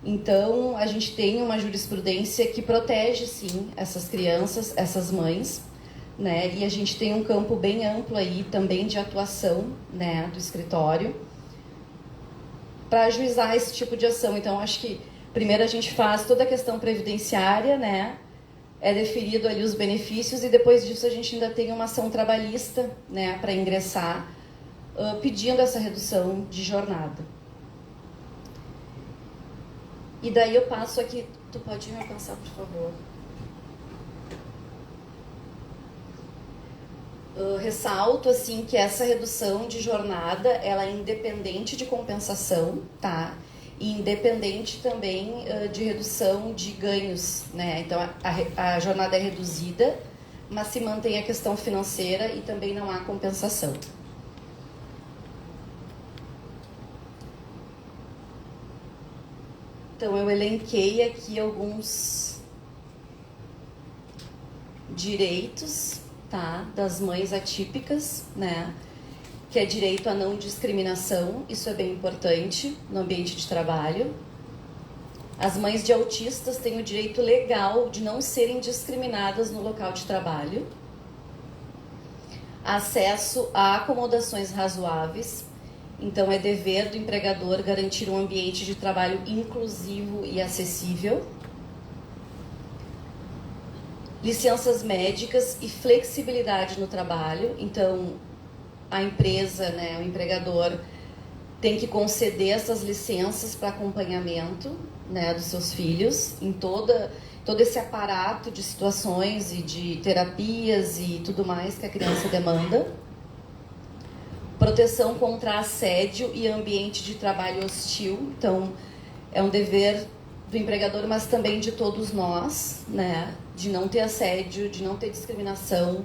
Então, a gente tem uma jurisprudência que protege, sim, essas crianças, essas mães, né? E a gente tem um campo bem amplo aí também de atuação, né, do escritório para ajuizar esse tipo de ação. Então, acho que primeiro a gente faz toda a questão previdenciária, né? É deferido ali os benefícios e depois disso a gente ainda tem uma ação trabalhista, né, para ingressar, pedindo essa redução de jornada. E daí eu passo aqui, tu pode me alcançar, por favor? ressalto assim que essa redução de jornada ela é independente de compensação, tá? E independente também de redução de ganhos, né? Então a jornada é reduzida, mas se mantém a questão financeira e também não há compensação. Então eu elenquei aqui alguns direitos, tá, das mães atípicas, né? Que é direito à não discriminação, isso é bem importante no ambiente de trabalho. As mães de autistas têm o direito legal de não serem discriminadas no local de trabalho. Acesso a acomodações razoáveis, então é dever do empregador garantir um ambiente de trabalho inclusivo e acessível. Licenças médicas e flexibilidade no trabalho, então a empresa, né, o empregador tem que conceder essas licenças para acompanhamento, né, dos seus filhos em todo esse aparato de situações e de terapias e tudo mais que a criança demanda. Proteção contra assédio e ambiente de trabalho hostil, então é um dever do empregador, mas também de todos nós, né, de não ter assédio, de não ter discriminação,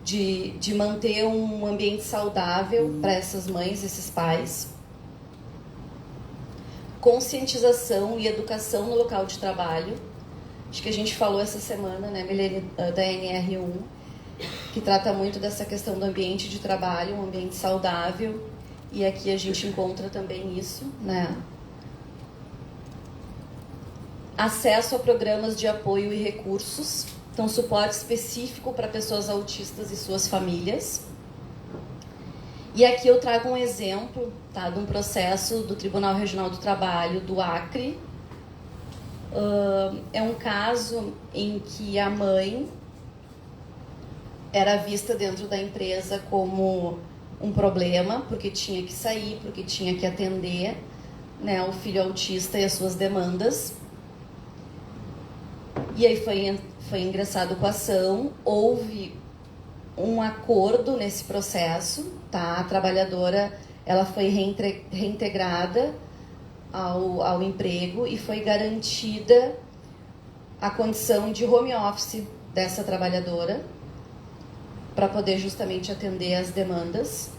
de manter um ambiente saudável para essas mães, esses pais. Conscientização e educação no local de trabalho. Acho que a gente falou essa semana, né, Milene, da NR1, que trata muito dessa questão do ambiente de trabalho, um ambiente saudável. E aqui a gente encontra também isso, né? Acesso a programas de apoio e recursos. Então, suporte específico para pessoas autistas e suas famílias. E aqui eu trago um exemplo, tá, de um processo do Tribunal Regional do Trabalho do Acre. É um caso em que a mãe era vista dentro da empresa como um problema, porque tinha que sair, porque tinha que atender, né, o filho autista e as suas demandas. E aí foi ingressado com a ação, houve um acordo nesse processo, tá? A trabalhadora ela foi reintegrada ao emprego e foi garantida a condição de home office dessa trabalhadora para poder justamente atender as demandas.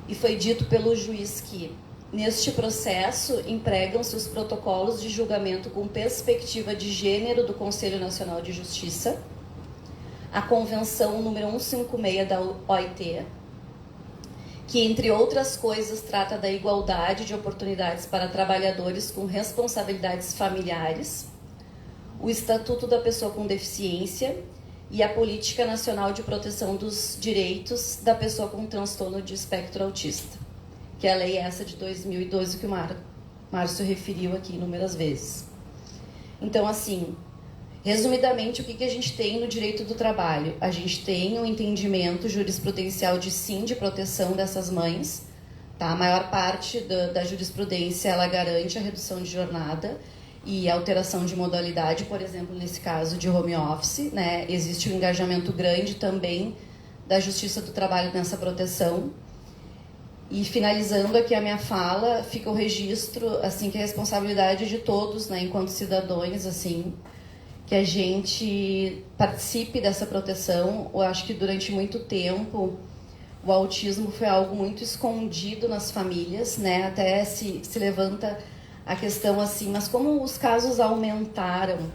E foi dito pelo juiz que neste processo empregam-se os protocolos de julgamento com perspectiva de gênero do Conselho Nacional de Justiça, a Convenção número 156 da OIT, que, entre outras coisas, trata da igualdade de oportunidades para trabalhadores com responsabilidades familiares, o Estatuto da Pessoa com Deficiência e a Política Nacional de Proteção dos Direitos da Pessoa com Transtorno de Espectro Autista, que é a lei essa de 2012 que o Márcio referiu aqui inúmeras vezes. Então, assim, resumidamente, o que a gente tem no direito do trabalho? A gente tem um entendimento jurisprudencial de sim, de proteção dessas mães, tá? A maior parte da jurisprudência, ela garante a redução de jornada e alteração de modalidade, por exemplo, nesse caso de home office, né? Existe um engajamento grande também da Justiça do Trabalho nessa proteção. E finalizando aqui a minha fala, fica o registro, assim, que é a responsabilidade de todos, né, enquanto cidadãos, assim, que a gente participe dessa proteção. Eu acho que durante muito tempo o autismo foi algo muito escondido nas famílias, né? Até se levanta a questão assim, mas como os casos aumentaram?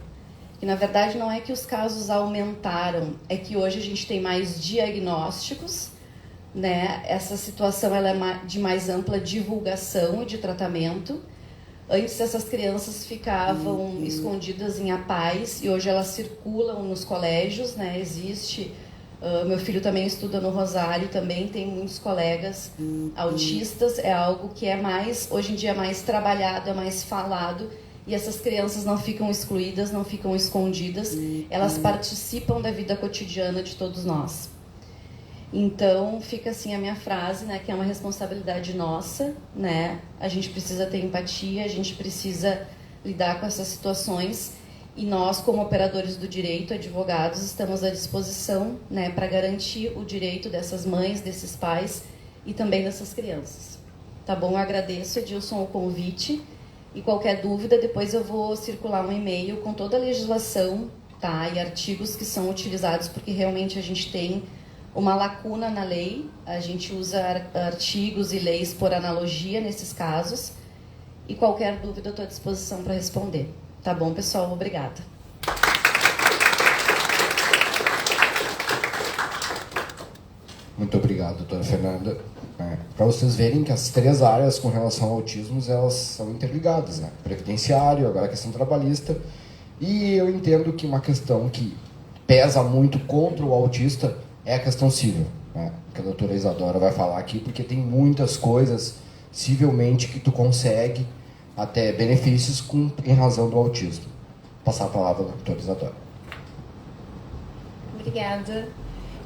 Que na verdade não é que os casos aumentaram, é que hoje a gente tem mais diagnósticos, né? Essa situação ela é de mais ampla divulgação e de tratamento. Antes essas crianças ficavam escondidas em APAES e hoje elas circulam nos colégios, né? Existe, meu filho também estuda no Rosário, também tem muitos colegas autistas, é algo que é mais, hoje em dia é mais trabalhado, é mais falado, e essas crianças não ficam excluídas, não ficam escondidas, elas participam da vida cotidiana de todos nós. Então, fica assim a minha frase, né, que é uma responsabilidade nossa, né? A gente precisa ter empatia, a gente precisa lidar com essas situações E nós, como operadores do direito, advogados, estamos à disposição, né, para garantir o direito dessas mães, desses pais e também dessas crianças. Tá bom? Eu agradeço, Edilson, o convite. E qualquer dúvida, depois eu vou circular um e-mail com toda a legislação, tá, e artigos que são utilizados, porque realmente a gente tem uma lacuna na lei. A gente usa artigos e leis por analogia nesses casos. E qualquer dúvida eu estou à disposição para responder. Tá bom, pessoal? Obrigada. Muito obrigado, doutora Fernanda. Para vocês verem que as 3 áreas com relação ao autismo, elas são interligadas, né? Previdenciário, agora a questão trabalhista. E eu entendo que uma questão que pesa muito contra o autista é a questão civil, né? Que a doutora Isadora vai falar aqui, porque tem muitas coisas civilmente que tu consegue até benefícios em razão do autismo. Vou passar a palavra à doutora Isadora. Obrigada.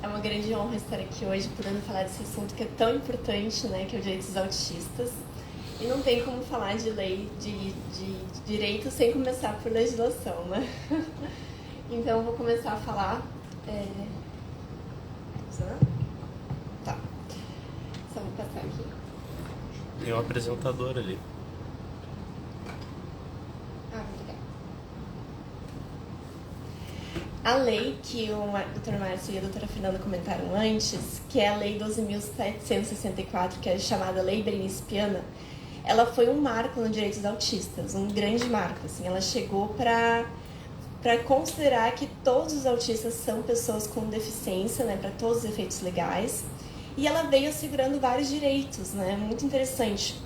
É uma grande honra estar aqui hoje podendo falar desse assunto que é tão importante, né, que é o direito dos autistas. E não tem como falar de lei, de direito sem começar por legislação, né? Então, eu vou começar a falar... Tá. Só vou passar aqui. Tem um apresentador ali. A lei que o Dr. Márcio e a doutora Fernanda comentaram antes, que é a Lei 12.764, que é chamada Lei Berenice-Piana, ela foi um marco no direito dos autistas, um grande marco. Assim, ela chegou para considerar que todos os autistas são pessoas com deficiência, né, para todos os efeitos legais, e ela veio assegurando vários direitos, né, muito interessante.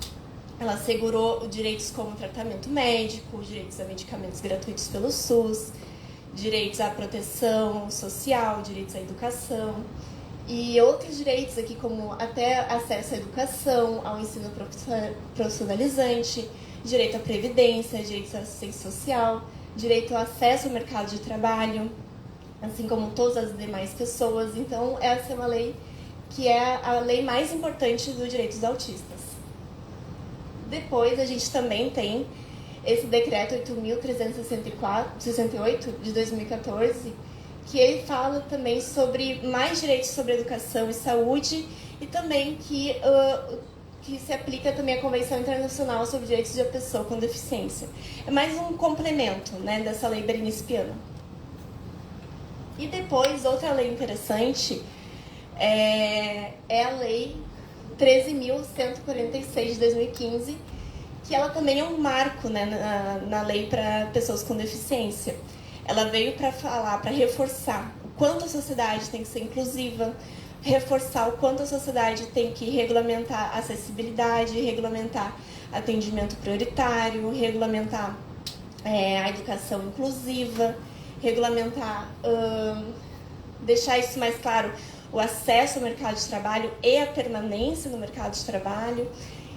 Ela assegurou direitos como tratamento médico, direitos a medicamentos gratuitos pelo SUS, direitos à proteção social, direitos à educação e outros direitos aqui como até acesso à educação, ao ensino profissionalizante, direito à previdência, direito à assistência social, direito ao acesso ao mercado de trabalho, assim como todas as demais pessoas. Então, essa é uma lei que é a lei mais importante do direito dos autistas. Depois, a gente também tem esse decreto 8.368 de 2014, que ele fala também sobre mais direitos sobre educação e saúde e também que se aplica também à Convenção Internacional sobre Direitos de Pessoa com Deficiência. É mais um complemento, né, dessa lei Berenice-Piana. E depois, outra lei interessante é a lei 13.146 de 2015, que ela também é um marco, né, na lei para pessoas com deficiência. Ela veio para falar, para reforçar o quanto a sociedade tem que ser inclusiva, reforçar o quanto a sociedade tem que regulamentar acessibilidade, regulamentar atendimento prioritário, regulamentar a educação inclusiva, regulamentar, deixar isso mais claro, o acesso ao mercado de trabalho e a permanência no mercado de trabalho,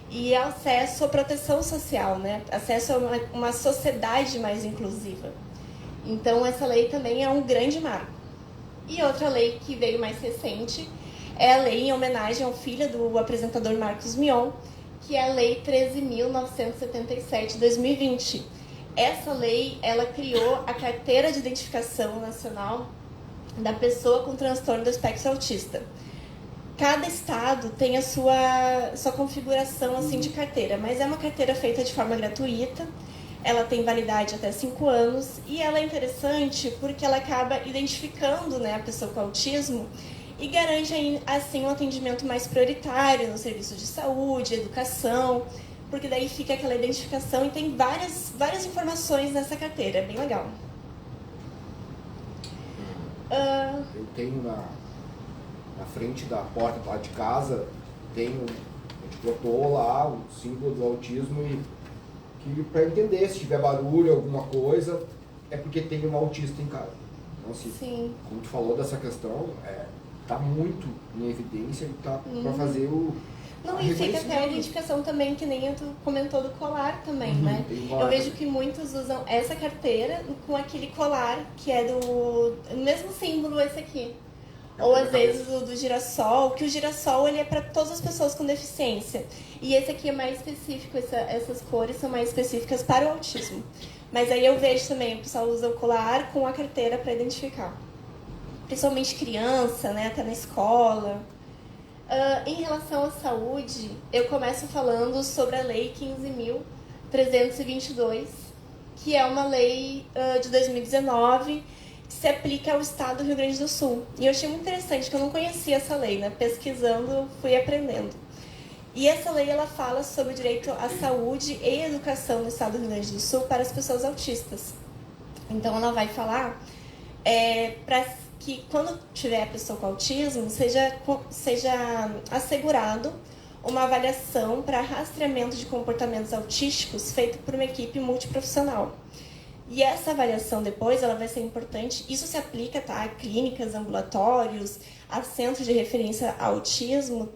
e acesso à proteção social, né? Acesso a uma sociedade mais inclusiva. Então, essa lei também é um grande marco. E outra lei que veio mais recente é a lei em homenagem ao filho do apresentador Marcos Mion, que é a Lei 13.977 de 2020. Essa lei, ela criou a Carteira de Identificação Nacional da Pessoa com Transtorno do Espectro Autista. Cada estado tem a sua configuração assim, de carteira, mas é uma carteira feita de forma gratuita, ela tem validade até 5 anos e ela é interessante porque ela acaba identificando, né, a pessoa com autismo e garante assim um atendimento mais prioritário no serviço de saúde, educação, porque daí fica aquela identificação e tem várias informações nessa carteira, é bem legal. Eu tenho na frente da porta lá de casa, a gente botou lá o símbolo do autismo e que para entender se tiver barulho, alguma coisa, é porque tem um autista em casa. Então, assim, Sim. Como tu falou dessa questão, tá muito em evidência e tá para fazer o... Não, e fica até a identificação também, que nem tu comentou do colar também, né? Eu vejo que muitos usam essa carteira com aquele colar que é do mesmo símbolo esse aqui. Ou às vezes o do girassol, que o girassol ele é para todas as pessoas com deficiência. E esse aqui é mais específico, essas cores são mais específicas para o autismo. Mas aí eu vejo também, o pessoal usa o colar com a carteira para identificar. Principalmente criança, né, até na escola. Em relação à saúde, eu começo falando sobre a Lei 15.322, que é uma lei de 2019 que se aplica ao estado do Rio Grande do Sul. E eu achei muito interessante, que eu não conhecia essa lei, né? Pesquisando, fui aprendendo. E essa lei, ela fala sobre o direito à saúde e educação no estado do Rio Grande do Sul para as pessoas autistas. Então, ela vai falar para que quando tiver a pessoa com autismo, seja assegurado uma avaliação para rastreamento de comportamentos autísticos feita por uma equipe multiprofissional. E essa avaliação depois, ela vai ser importante. Isso se aplica, tá, a clínicas, ambulatórios, a centros de referência a autismo,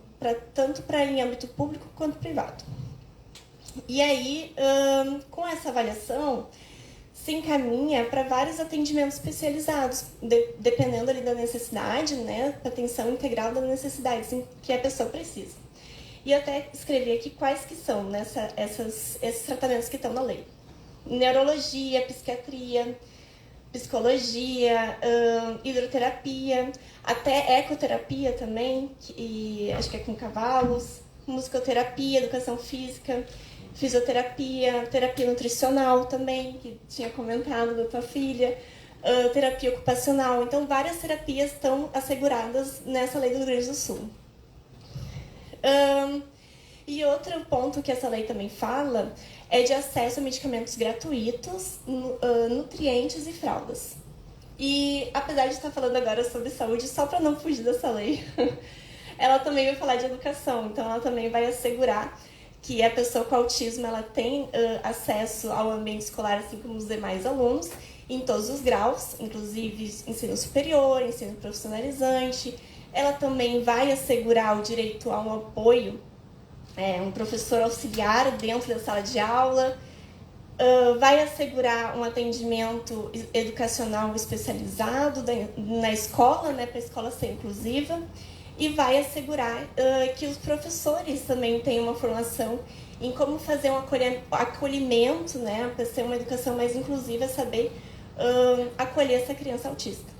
tanto para em âmbito público quanto privado. E aí, com essa avaliação, se encaminha para vários atendimentos especializados, dependendo ali da necessidade, né, da atenção integral das necessidades que a pessoa precisa. E eu até escrevi aqui quais que são, né, esses tratamentos que estão na lei. Neurologia, psiquiatria, psicologia, hidroterapia, até ecoterapia também, e acho que é com cavalos, musicoterapia, educação física, fisioterapia, terapia nutricional também, que tinha comentado da tua filha, terapia ocupacional. Então, várias terapias estão asseguradas nessa lei do Rio Grande do Sul. E outro ponto que essa lei também fala é de acesso a medicamentos gratuitos, nutrientes e fraldas. E apesar de estar falando agora sobre saúde, só para não fugir dessa lei, ela também vai falar de educação. Então, ela também vai assegurar que a pessoa com autismo ela tem acesso ao ambiente escolar, assim como os demais alunos, em todos os graus, inclusive ensino superior, ensino profissionalizante. Ela também vai assegurar o direito a um apoio, um professor auxiliar dentro da sala de aula, vai assegurar um atendimento educacional especializado na escola, né, para a escola ser inclusiva, e vai assegurar que os professores também tenham uma formação em como fazer um acolhimento, né, para ser uma educação mais inclusiva, saber acolher essa criança autista.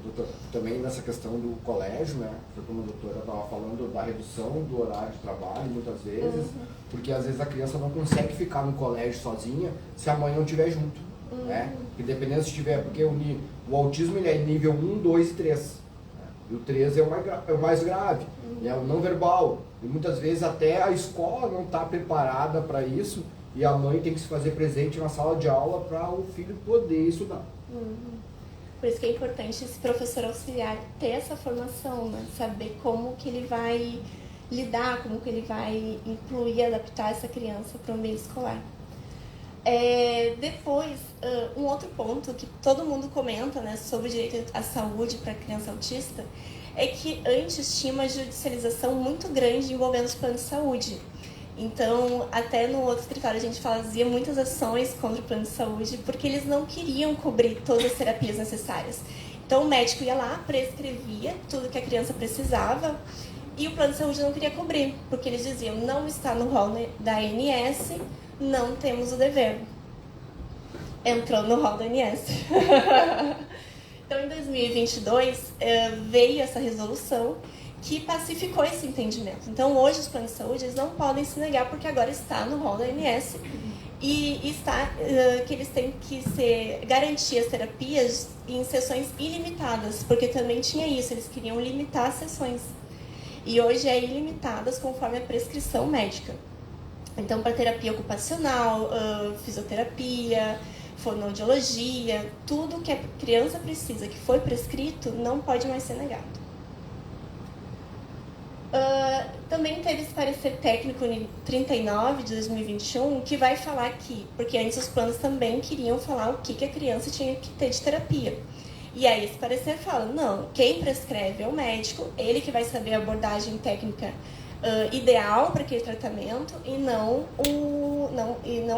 Doutor, também nessa questão do colégio, né, foi como a doutora estava falando, da redução do horário de trabalho, muitas vezes, porque às vezes a criança não consegue ficar no colégio sozinha se a mãe não estiver junto, né, porque dependendo se estiver, porque o autismo ele é nível 1, 2 e 3, né, e o 3 é o mais grave, é o não verbal, e muitas vezes até a escola não está preparada para isso, e a mãe tem que se fazer presente na sala de aula para o filho poder estudar. Por isso que é importante esse professor auxiliar ter essa formação, né? Saber como que ele vai lidar, como que ele vai incluir, adaptar essa criança para o meio escolar. Depois, um outro ponto que todo mundo comenta, né, sobre o direito à saúde para a criança autista é que antes tinha uma judicialização muito grande envolvendo os planos de saúde. Então, até no outro escritório a gente fazia muitas ações contra o plano de saúde porque eles não queriam cobrir todas as terapias necessárias. Então, o médico ia lá, prescrevia tudo que a criança precisava e o plano de saúde não queria cobrir, porque eles diziam, não está no rol da ANS, não temos o dever. Entrou no rol da ANS. Então, em 2022, veio essa resolução que pacificou esse entendimento. Então, hoje, os planos de saúde eles não podem se negar, porque agora está no rol da ANS e está que eles têm que garantir as terapias em sessões ilimitadas, porque também tinha isso, eles queriam limitar as sessões. E hoje é ilimitadas conforme a prescrição médica. Então, para terapia ocupacional, fisioterapia, fonoaudiologia, tudo que a criança precisa, que foi prescrito, não pode mais ser negado. Também teve esse parecer técnico 39 de 2021 que vai falar aqui, porque antes os planos também queriam falar o que a criança tinha que ter de terapia. E aí esse parecer fala, não, quem prescreve é o médico, ele que vai saber a abordagem técnica ideal para aquele tratamento e não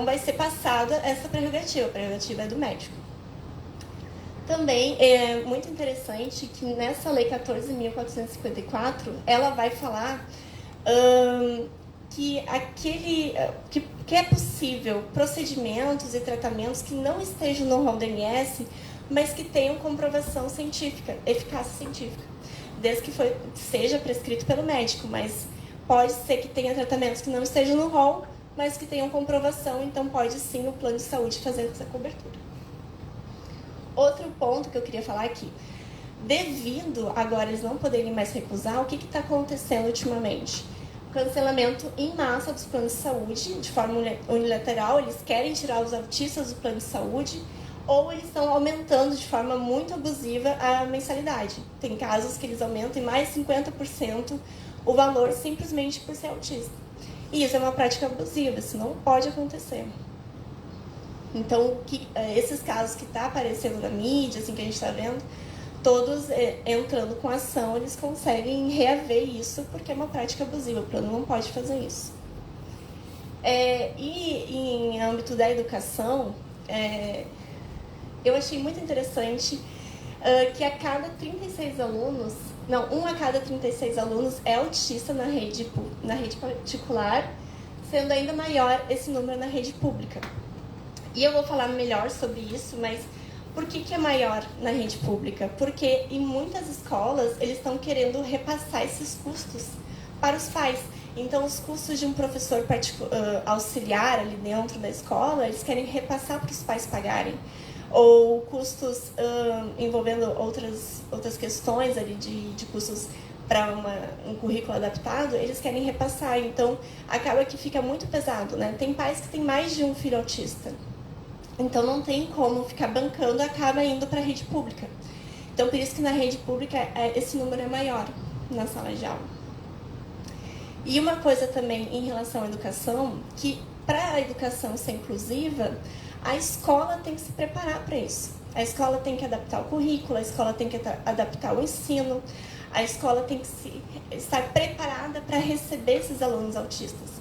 vai ser passada essa prerrogativa, a prerrogativa é do médico. Também é muito interessante que nessa lei 14.454, ela vai falar que é possível procedimentos e tratamentos que não estejam no rol do MS, mas que tenham comprovação científica, eficácia científica, desde que seja prescrito pelo médico, mas pode ser que tenha tratamentos que não estejam no rol, mas que tenham comprovação, então pode sim o plano de saúde fazer essa cobertura. Outro ponto que eu queria falar aqui, devido agora eles não poderem mais recusar, o que está acontecendo ultimamente? Cancelamento em massa dos planos de saúde, de forma unilateral, eles querem tirar os autistas do plano de saúde, ou eles estão aumentando de forma muito abusiva a mensalidade. Tem casos que eles aumentam em mais de 50% o valor simplesmente por ser autista. E isso é uma prática abusiva, isso não pode acontecer. Então, esses casos que está aparecendo na mídia, assim, que a gente está vendo, todos entrando com ação, eles conseguem reaver isso, porque é uma prática abusiva, o plano não pode fazer isso. E em âmbito da educação, eu achei muito interessante que a cada 36 alunos, um a cada 36 alunos é autista na rede particular, sendo ainda maior esse número na rede pública. E eu vou falar melhor sobre isso, mas por que é maior na rede pública? Porque em muitas escolas eles estão querendo repassar esses custos para os pais. Então, os custos de um professor auxiliar ali dentro da escola, eles querem repassar para os pais pagarem. Ou custos envolvendo outras questões ali de custos para um currículo adaptado, eles querem repassar. Então, acaba que fica muito pesado, né? Tem pais que têm mais de um filho autista. Então, não tem como ficar bancando, acaba indo para a rede pública. Então, por isso que na rede pública esse número é maior na sala de aula. E uma coisa também em relação à educação, que para a educação ser inclusiva, a escola tem que se preparar para isso. A escola tem que adaptar o currículo, a escola tem que adaptar o ensino, a escola tem que estar preparada para receber esses alunos autistas.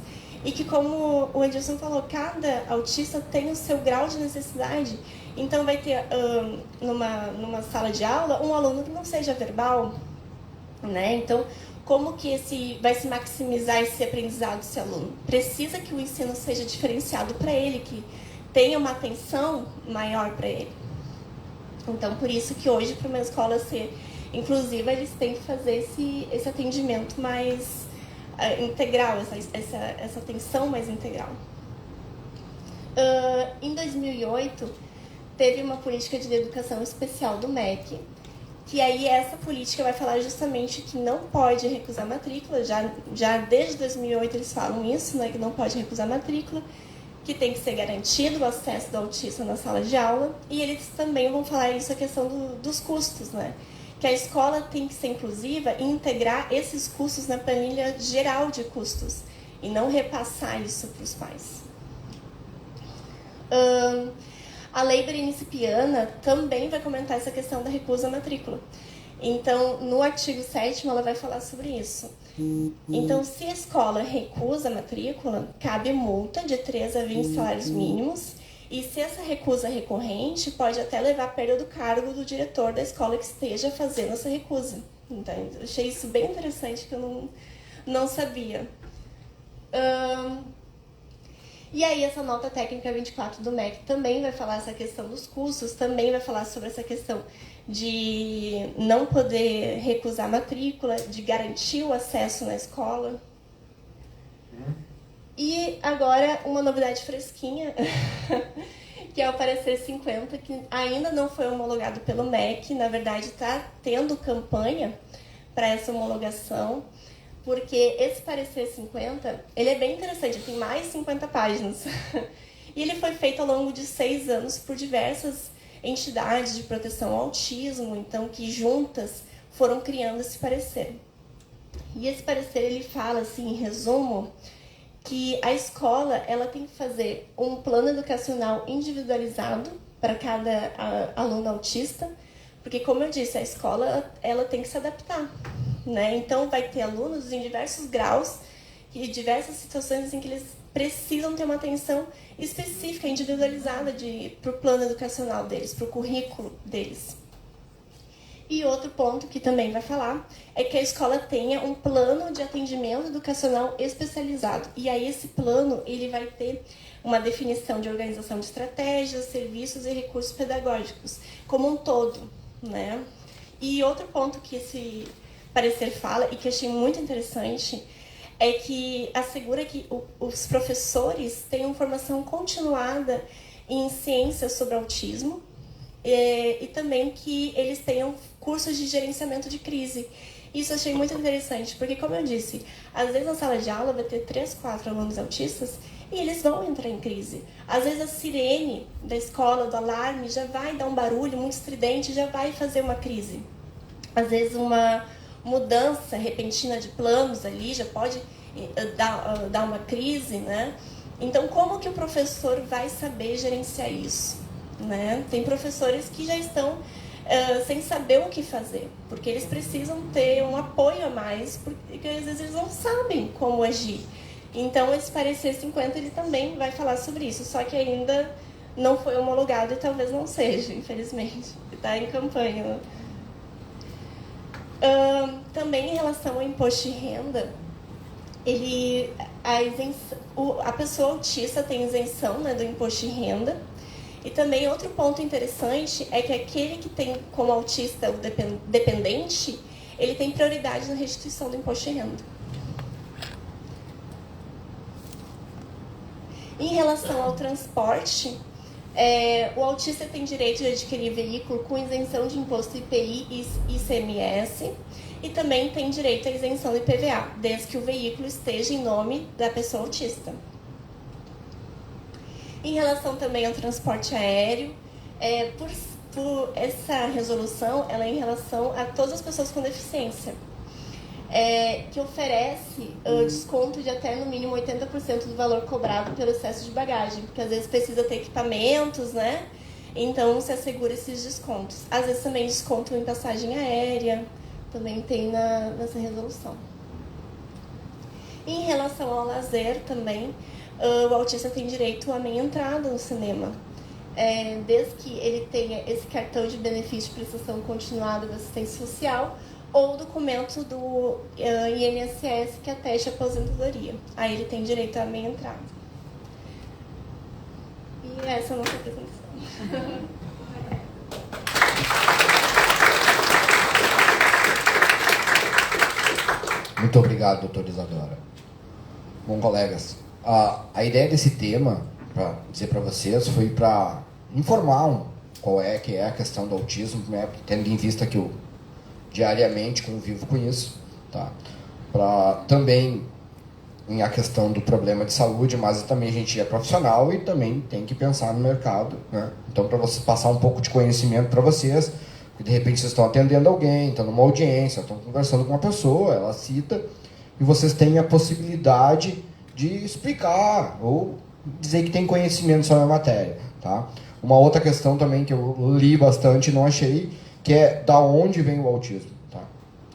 E que, como o Edilson falou, cada autista tem o seu grau de necessidade. Então, vai ter numa sala de aula um aluno que não seja verbal, né? Então, como que vai se maximizar esse aprendizado desse aluno? Precisa que o ensino seja diferenciado para ele, que tenha uma atenção maior para ele. Então, por isso que hoje, para uma escola ser inclusiva, eles têm que fazer esse atendimento mais integral, essa atenção mais integral. Em 2008, teve uma política de educação especial do MEC, que aí essa política vai falar justamente que não pode recusar matrícula, já desde 2008 eles falam isso, né, que não pode recusar matrícula, que tem que ser garantido o acesso do autista na sala de aula, e eles também vão falar isso, a questão dos custos, né? Que a escola tem que ser inclusiva e integrar esses custos na planilha geral de custos, e não repassar isso para os pais. A Lei Berenice Piana também vai comentar essa questão da recusa à matrícula. Então, no artigo 7º, ela vai falar sobre isso. Então, se a escola recusa a matrícula, cabe multa de 3 a 20 salários mínimos, e se essa recusa é recorrente, pode até levar à perda do cargo do diretor da escola que esteja fazendo essa recusa. Então, eu achei isso bem interessante, que eu não sabia. E aí, essa nota técnica 24 do MEC também vai falar essa questão dos custos, também vai falar sobre essa questão de não poder recusar a matrícula, de garantir o acesso na escola. E agora, uma novidade fresquinha, que é o parecer 50, que ainda não foi homologado pelo MEC, na verdade está tendo campanha para essa homologação, porque esse parecer 50, ele é bem interessante, tem mais de 50 páginas. E ele foi feito ao longo de 6 anos por diversas entidades de proteção ao autismo, então, que juntas foram criando esse parecer. E esse parecer, ele fala, assim, em resumo, que a escola ela tem que fazer um plano educacional individualizado para cada aluno autista, porque, como eu disse, a escola ela tem que se adaptar, né? Então, vai ter alunos em diversos graus e diversas situações em que eles precisam ter uma atenção específica, individualizada para o plano educacional deles, para o currículo deles. E outro ponto que também vai falar é que a escola tenha um plano de atendimento educacional especializado. E aí esse plano ele vai ter uma definição de organização de estratégias, serviços e recursos pedagógicos como um todo, né? E outro ponto que esse parecer fala e que achei muito interessante é que assegura que os professores tenham formação continuada em ciências sobre autismo e também que eles tenham cursos de gerenciamento de crise. Isso eu achei muito interessante, porque, como eu disse, às vezes na sala de aula vai ter 3, 4 alunos autistas e eles vão entrar em crise. Às vezes a sirene da escola, do alarme, já vai dar um barulho muito estridente, já vai fazer uma crise. Às vezes uma mudança repentina de planos ali já pode dar uma crise, né? Então, como que o professor vai saber gerenciar isso, né? Tem professores que já estão sem saber o que fazer, porque eles precisam ter um apoio a mais, porque às vezes eles não sabem como agir. Então, esse parecer 50 ele também vai falar sobre isso, só que ainda não foi homologado e talvez não seja, infelizmente. Está em campanha, né? Também em relação ao imposto de renda, a pessoa autista tem isenção, né, do imposto de renda. E também outro ponto interessante é que aquele que tem como autista o dependente, ele tem prioridade na restituição do imposto de renda. Em relação ao transporte, o autista tem direito de adquirir veículo com isenção de imposto IPI e ICMS e também tem direito à isenção do IPVA, desde que o veículo esteja em nome da pessoa autista. Em relação também ao transporte aéreo, por essa resolução, ela é em relação a todas as pessoas com deficiência, que oferece desconto de até no mínimo 80% do valor cobrado pelo excesso de bagagem, porque às vezes precisa ter equipamentos, né? Então se assegura esses descontos. Às vezes também desconto em passagem aérea, também tem nessa resolução. Em relação ao lazer também, o autista tem direito à meia entrada no cinema, desde que ele tenha esse cartão de benefício de prestação continuada de assistência social ou documento do INSS que ateste a aposentadoria. Aí ele tem direito à meia entrada. E essa é a nossa apresentação. Muito obrigado, doutora Isadora. Bom, colegas, a ideia desse tema, para dizer para vocês, foi para informar qual que é a questão do autismo, né? Tendo em vista que eu diariamente convivo com isso, tá? Para também em a questão do problema de saúde, mas também a gente é profissional e também tem que pensar no mercado, né? Então, para você passar um pouco de conhecimento para vocês, porque de repente vocês estão atendendo alguém, estão numa audiência, estão conversando com uma pessoa, ela cita, e vocês têm a possibilidade de explicar ou dizer que tem conhecimento sobre a matéria, tá? Uma outra questão também que eu li bastante e não achei, que é da onde vem o autismo, tá?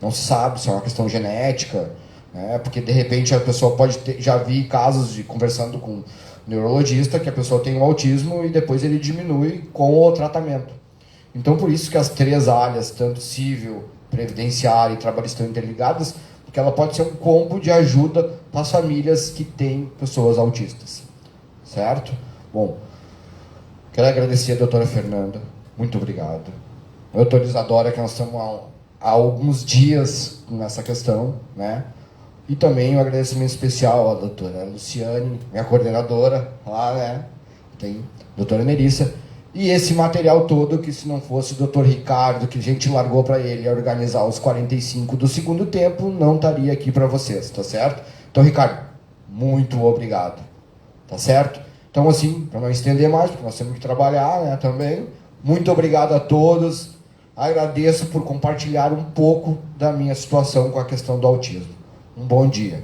Não se sabe se é uma questão genética, né? Porque de repente a pessoa pode ter, já vi casos de conversando com um neurologista que a pessoa tem o autismo e depois ele diminui com o tratamento. Então por isso que as 3 áreas, tanto civil, previdenciária e trabalhista, estão interligadas, porque ela pode ser um combo de ajuda para as famílias que têm pessoas autistas, certo? Bom, quero agradecer a doutora Fernanda, muito obrigado. A doutora Isadora, que nós estamos há alguns dias nessa questão, né? E também um agradecimento especial à doutora Luciane, minha coordenadora lá, né? Tem a doutora Nerissa. E esse material todo, que se não fosse o doutor Ricardo, que a gente largou para ele organizar os 45 do segundo tempo, não estaria aqui para vocês, tá certo? Então, Ricardo, muito obrigado, tá certo? Então, assim, para não estender mais, porque nós temos que trabalhar, né, também, muito obrigado a todos, agradeço por compartilhar um pouco da minha situação com a questão do autismo. Um bom dia.